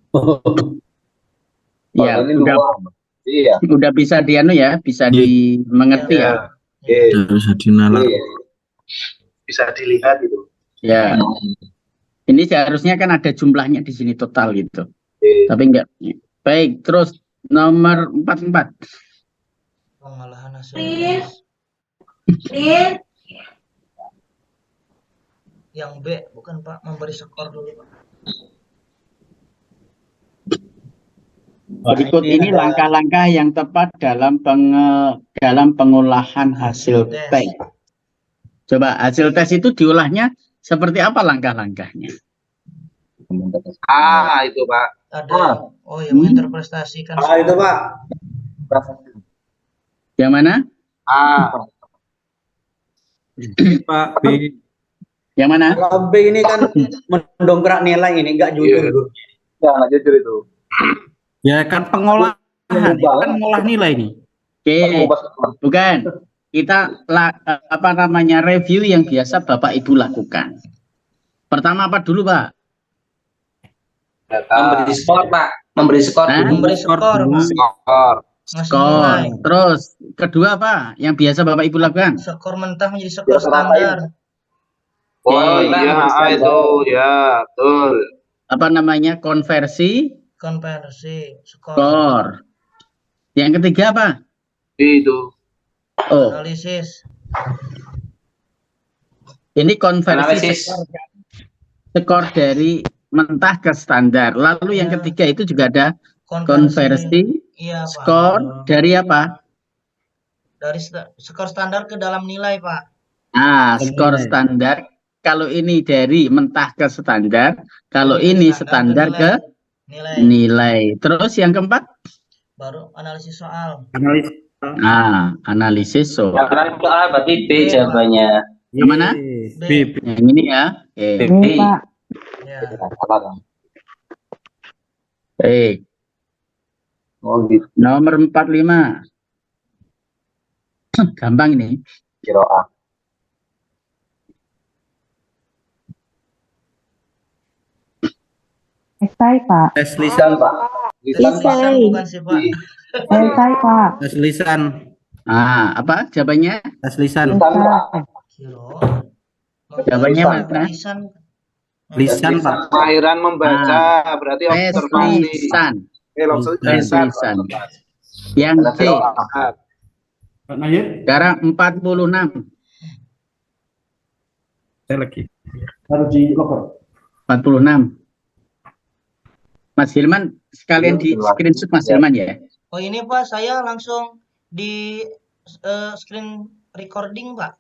A: Ya,
C: ini
A: udah,
C: dua. Iya.
A: udah bisa dianu ya, bisa dimengerti ya.
H: Bisa dinalar.
C: Iya.
B: Bisa dilihat itu.
A: Ya. Ini seharusnya kan ada jumlahnya di sini total gitu. Tapi enggak. Baik, terus nomor 44.
F: Pengolahan hasil. Yang B, bukan Pak, memberi skor dulu, Pak.
A: Berikut ini langkah-langkah yang tepat dalam pengolahan hasil tes. Coba hasil tes itu diolahnya seperti apa langkah-langkahnya?
B: Itu Pak.
F: Ada. Oh ya, menginterpretasikan.
I: Itu, Pak.
A: Yang mana?
H: Pak B.
A: Yang mana?
I: Kalau B ini kan mendongkrak nilai ini, nggak jujur.
C: Ya, nggak jujur itu.
H: Ya kan pengolahan, kan ngolah nilai nih.
A: Oke, bukan. Kita review yang biasa Bapak Ibu lakukan. Pertama apa dulu, Pak?
G: Memberi skor, Pak. Memberi skor.
F: Memberi skor, Pak.
A: Skor. Terus kedua apa? Yang biasa Bapak Ibu lakukan?
F: Skor mentah menjadi skor standar.
B: Oh iya, itu ya, betul.
A: Apa namanya? Konversi
F: skor.
A: Yang ketiga apa?
B: Itu.
A: Oh,
F: Analisis.
A: ini konversi skor dari mentah ke standar. Lalu yang ketiga itu juga ada konversi skor dari apa?
F: Dari skor standar ke dalam nilai, Pak.
A: Skor standar. Kalau ini dari mentah ke standar, kalau ini standar ke nilai. Terus yang keempat?
F: Baru analisis soal.
A: Analisis soal.
G: Karena soal berarti B jawabannya.
A: Yang mana?
F: B.
A: Yang ini ya.
D: Ini, Pak.
F: Ya.
A: Baik.
C: Oh, gitu.
A: Nomor 45. Gampang ini.
C: Kiroah.
D: Esai, Pak.
H: Tes lisan,
C: Pak.
F: Lisan bukan sih, Pak.
D: Esai, Pak.
H: tes lisan,
A: Apa jawabannya?
H: tes lisan,
F: Kiro.
A: Jawabannya mana?
H: lisan, Pak.
B: Kemahiran membaca berarti
A: Tes
B: observasi.
A: lisan.
B: Tes
A: lisan. Yang C. Sekarang 46.
H: Saya lagi.
A: 46. Mas Hilman sekalian di screenshot Mas Hilman ya.
F: Oh ini Pak, saya langsung di screen recording Pak.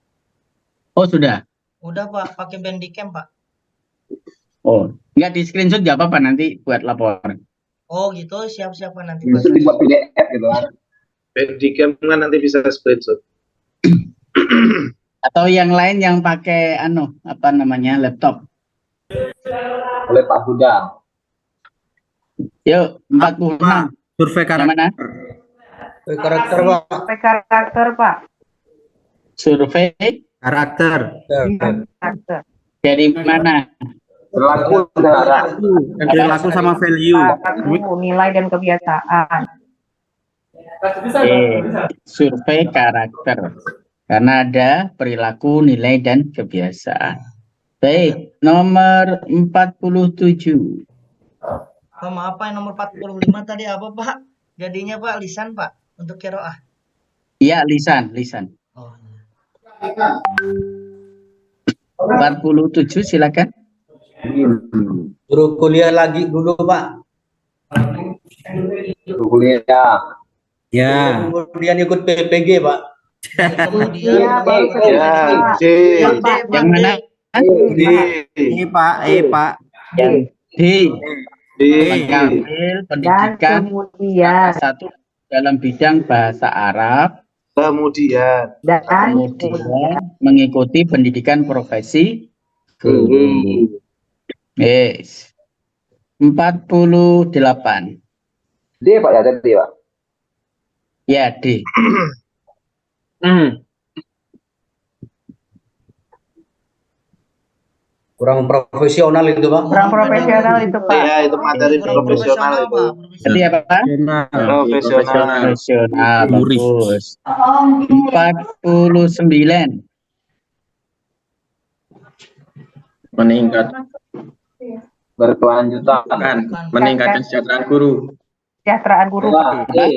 A: Oh sudah.
F: Udah Pak, pakai Bandicam Pak.
A: Oh, nggak di screenshot nggak apa-apa, nanti buat laporan.
F: Oh gitu, siap-siap Pak nanti Pak.
C: Nanti buat PDF gitu kan.
B: Di game kan nanti bisa screenshot.
A: Atau yang lain yang pakai apa namanya laptop.
C: Oleh Pak Huda.
A: Yuk 46.
H: Survei
A: Yang mana?
I: Karakter Pak.
D: Karakter Pak.
A: Survei
H: karakter.
D: Karakter.
A: dari mana?
C: Perilaku negara.
H: Perilaku sama value.
D: Perilaku, nilai dan kebiasaan.
A: Survei karakter. Karena ada perilaku, nilai, dan kebiasaan. Baik, nomor 47.
F: Pak, maaf Pak, yang nomor 45 tadi apa Pak? Jadinya Pak, lisan Pak, untuk kiroah.
A: Iya, lisan.
F: Oh.
A: 47 silakan.
I: Suruh kuliah lagi dulu Pak.
C: Kuliah.
H: Ya.
I: Kemudian ikut PPG Pak.
F: Kemudian
D: Iya,
F: baru
D: baru
F: ke
B: Ya,
A: Yang mana?
H: Pak.
A: Yang D.
B: di
A: Mengambil
D: Dan
A: pendidikan
D: kemudian.
A: satu dalam bidang bahasa Arab.
B: kemudian
D: Dan
A: Kemudian mengikuti pendidikan profesi guru. Yes. 48.
C: D Pak ya tadi Pak.
A: Ya, D.
I: Kurang profesional itu Pak.
D: kurang profesional itu Pak.
B: ya itu materi
F: kurang
B: profesional itu.
F: Pak.
A: Tadi apa, Pak?
B: Profesional.
A: Profesional, bagus. 49.
E: Meningkat
C: Berkelanjutan.
E: meningkatkan kesejahteraan guru.
D: Kesejahteraan guru.
C: Pak.
H: Pak.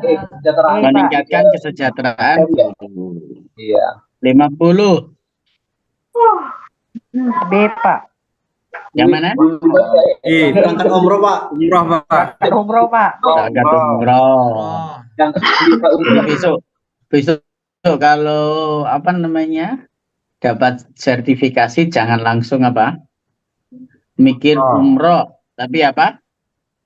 C: Kesejahteraan.
A: Meningkatkan kesejahteraan guru.
C: Iya.
A: 50.
D: B Pak.
A: Yang mana?
I: Berangkat umroh Pak.
D: Umroh Pak.
A: Zakat umroh.
F: Oh.
C: Yang
A: Besok kalau apa namanya dapat sertifikasi jangan langsung mikir umroh, tapi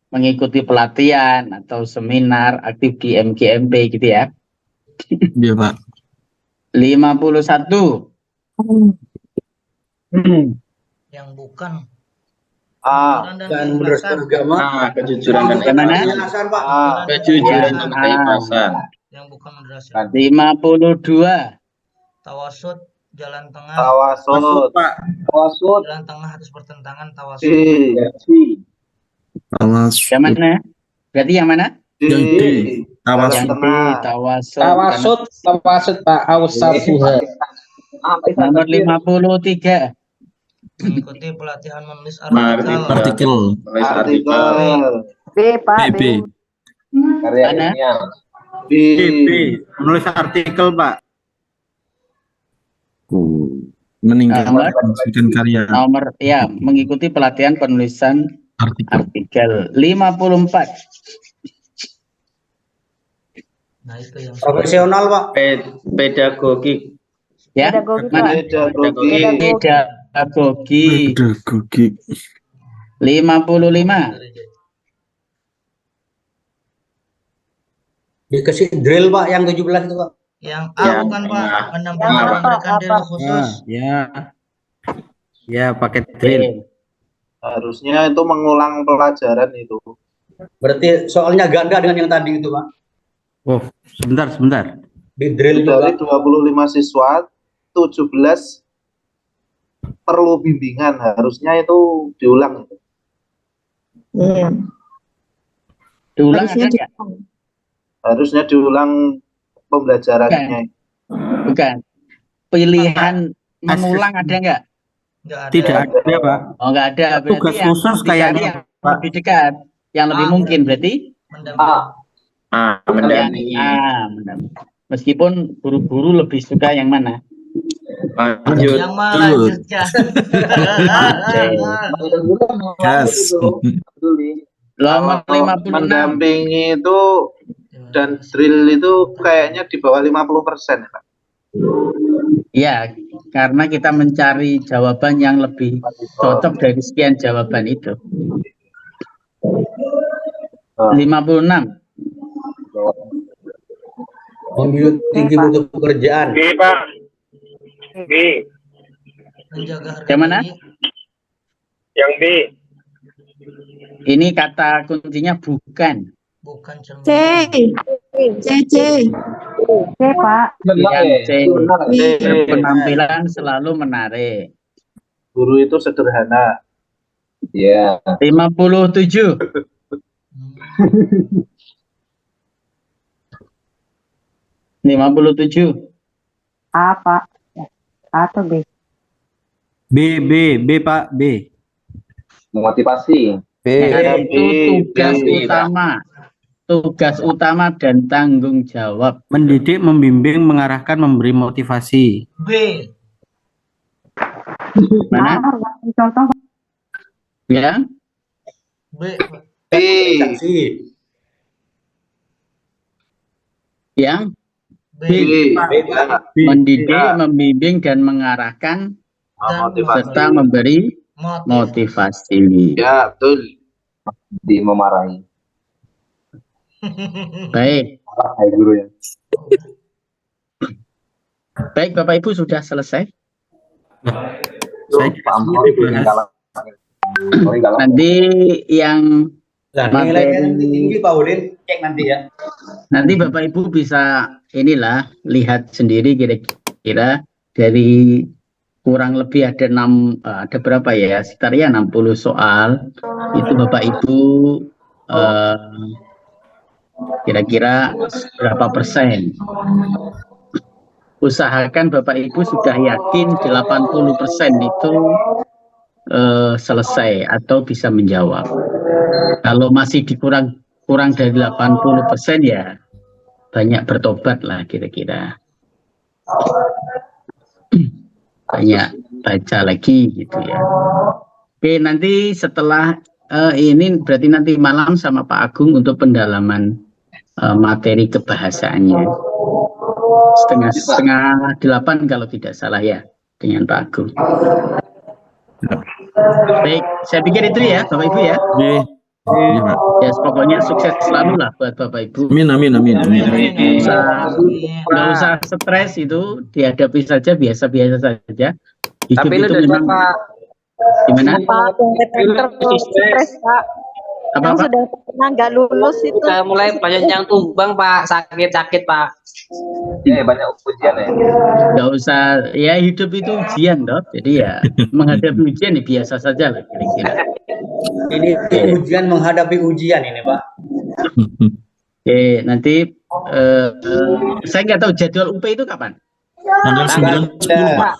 A: mengikuti pelatihan atau seminar aktif di MGMP gitu ya.
H: Iya Pak.
A: 51.
F: Yang bukan
B: A.
I: Dan meneruskan agama.
E: Kejujuran dan
A: Gimana?
I: Keikhlasan Pak.
E: kejujuran dan keikhlasan.
F: Yang bukan madrasah.
A: 52.
F: Tawasud, jalan tengah.
B: Tawasud.
C: Tawasud.
F: Jalan tengah atas pertentangan tawasud.
A: Yang mana? Berarti yang mana?
H: Yang D.
A: Yang D, tawasud.
I: Tawasud Pak. Ausafuha.
A: Nomor 53.
F: Mengikuti pelatihan menulis
H: Artikel.
B: Artikel.
D: B Pak.
H: B.
C: Karya
A: Mana?
C: ilmiah.
B: B.
H: Menulis artikel Pak. Meningkatkan karya.
A: Nomor mengikuti pelatihan penulisan artikel. 54.
F: Nah itu yang
I: Profesional Pak.
E: Pedagogi.
A: Ya,
D: Pedagogi,
A: mana?
B: Pedagogi.
A: Pedagogi. 55.
I: Dikasih drill Pak yang 17 itu Pak.
F: Yang A bukan Pak, memberikan drill khusus.
H: Ya, pakai drill.
B: Harusnya itu mengulang pelajaran itu.
I: Berarti soalnya ganda dengan yang tadi itu Pak.
H: Oh, sebentar.
I: Di drill
B: Dari
I: juga.
B: 25 siswa, 17 perlu bimbingan. Harusnya itu diulang.
A: Diulang ada nggak?
B: Harusnya diulang pembelajarannya.
A: Bukan. Pilihan mengulang ada nggak?
F: Enggak ada.
H: Tidak ada Pak.
A: Oh, nggak ada. Berarti
H: Tugas
A: yang
H: khusus
A: dicari
H: kayaknya,
A: yang
H: Pak.
A: lebih dekat, yang lebih mungkin berarti.
F: Mendampingi.
E: Mendampingi.
A: Mendampingi. Meskipun guru-guru lebih suka yang mana?
E: Lanjut.
F: Yang mana kerja?
H: Yes.
A: Nomor 56.
B: Mendampingi itu dan drill itu kayaknya di bawah 50%. Pak.
A: Ya, karena kita mencari jawaban yang lebih cocok dari sekian jawaban itu. 56.
I: Menjunjung tinggi mutu pekerjaan.
E: B, Pak. B.
F: Menjaga harga
A: Yang mana?
F: diri.
E: Yang B.
A: Ini kata kuncinya bukan.
F: Bukan cermin.
J: C. C.
D: C, Pak.
A: Yang C.
B: C.
A: Penampilan selalu menarik.
B: Guru itu sederhana.
C: Iya.
A: 57.
F: Hmm.
A: 57.
D: A, Pak. A atau B?
H: B Pak, B.
C: Memotivasi.
A: Itu tugas utama. Tugas utama dan tanggung jawab.
H: Mendidik, membimbing, mengarahkan, memberi motivasi.
F: B.
A: Mana?
D: Contoh.
A: Ya,
F: B. Pak.
A: yang
F: B.
A: mendidik, membimbing dan mengarahkan serta memberi motivasi.
B: Ya, betul.
C: Memarahi.
A: Baik,
C: Hai guru ya.
A: baik Bapak Ibu sudah selesai.
H: Saya
C: Pak Amro yang galak.
A: Nanti yang
I: Nah, nilainya nanti tinggi Pak Udin, cek nanti ya.
A: nanti Bapak Ibu bisa inilah lihat sendiri kira-kira dari kurang lebih ada ada berapa ya, sekitar ya 60 soal itu Bapak Ibu kira-kira berapa persen. Usahakan Bapak Ibu sudah yakin 80% itu selesai atau bisa menjawab. Kalau masih kurang dari 80% ya banyak bertobat lah kira-kira. Banyak baca lagi gitu ya. Oke, nanti setelah ini berarti nanti malam sama Pak Agung untuk pendalaman materi kebahasaannya. Setengah 8 kalau tidak salah ya dengan Pak Agung. Baik, saya pikir itu ya Bapak Ibu ya. Ya, pokoknya sukses selalu lah buat Bapak Ibu.
H: Amin.
A: Nggak usah stres, itu dihadapi saja biasa-biasa saja. Hidup
G: Tapi
A: itu memang
G: Pak.
A: gimana?
J: Pak, stres, Pak.
A: Apa?
J: Yang sudah pernah nggak lulus itu.
G: Udah mulai banyak yang tumbang Pak, sakit Pak.
C: Banyak ujian ya.
A: Nggak usah, ya hidup itu ujian dok. Jadi ya menghadapi ujian ya biasa saja lah kira-kira.
I: Ini ujian menghadapi ujian ini Pak.
A: Oke, nanti saya nggak tahu jadwal UP itu kapan?
H: Tanggal 9/10 Pak.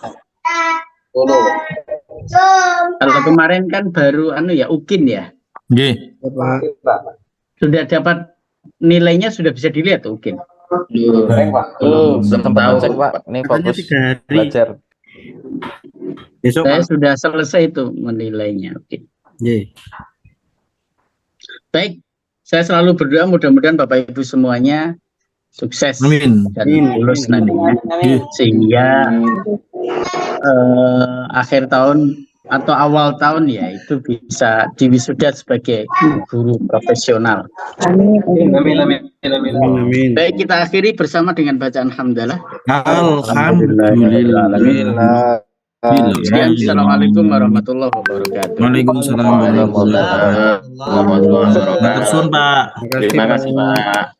A: Kalau kemarin kan baru UKIN ya.
H: Nggih.
A: Sudah dapat nilainya, sudah bisa dilihat tuh UKIN.
C: Belum
A: tahu cek Pak.
H: Ini fokus belajar. Besok
A: Saya
H: Pak.
A: sudah selesai itu menilainya. Oke.
H: Nggih.
A: Baik, saya selalu berdoa mudah-mudahan Bapak Ibu semuanya sukses
H: Amin.
A: dan lulus nantinya, sehingga akhir tahun atau awal tahun ya itu bisa diwisuda sebagai guru profesional.
C: Amin.
A: Baik, kita akhiri bersama dengan bacaan hamdalah.
H: Alhamdulillah.
A: Sekian, assalamualaikum warahmatullahi wabarakatuh.
H: Waalaikumsalam warahmatullahi wabarakatuh. Matur suwun Pak.
A: Terima kasih Pak.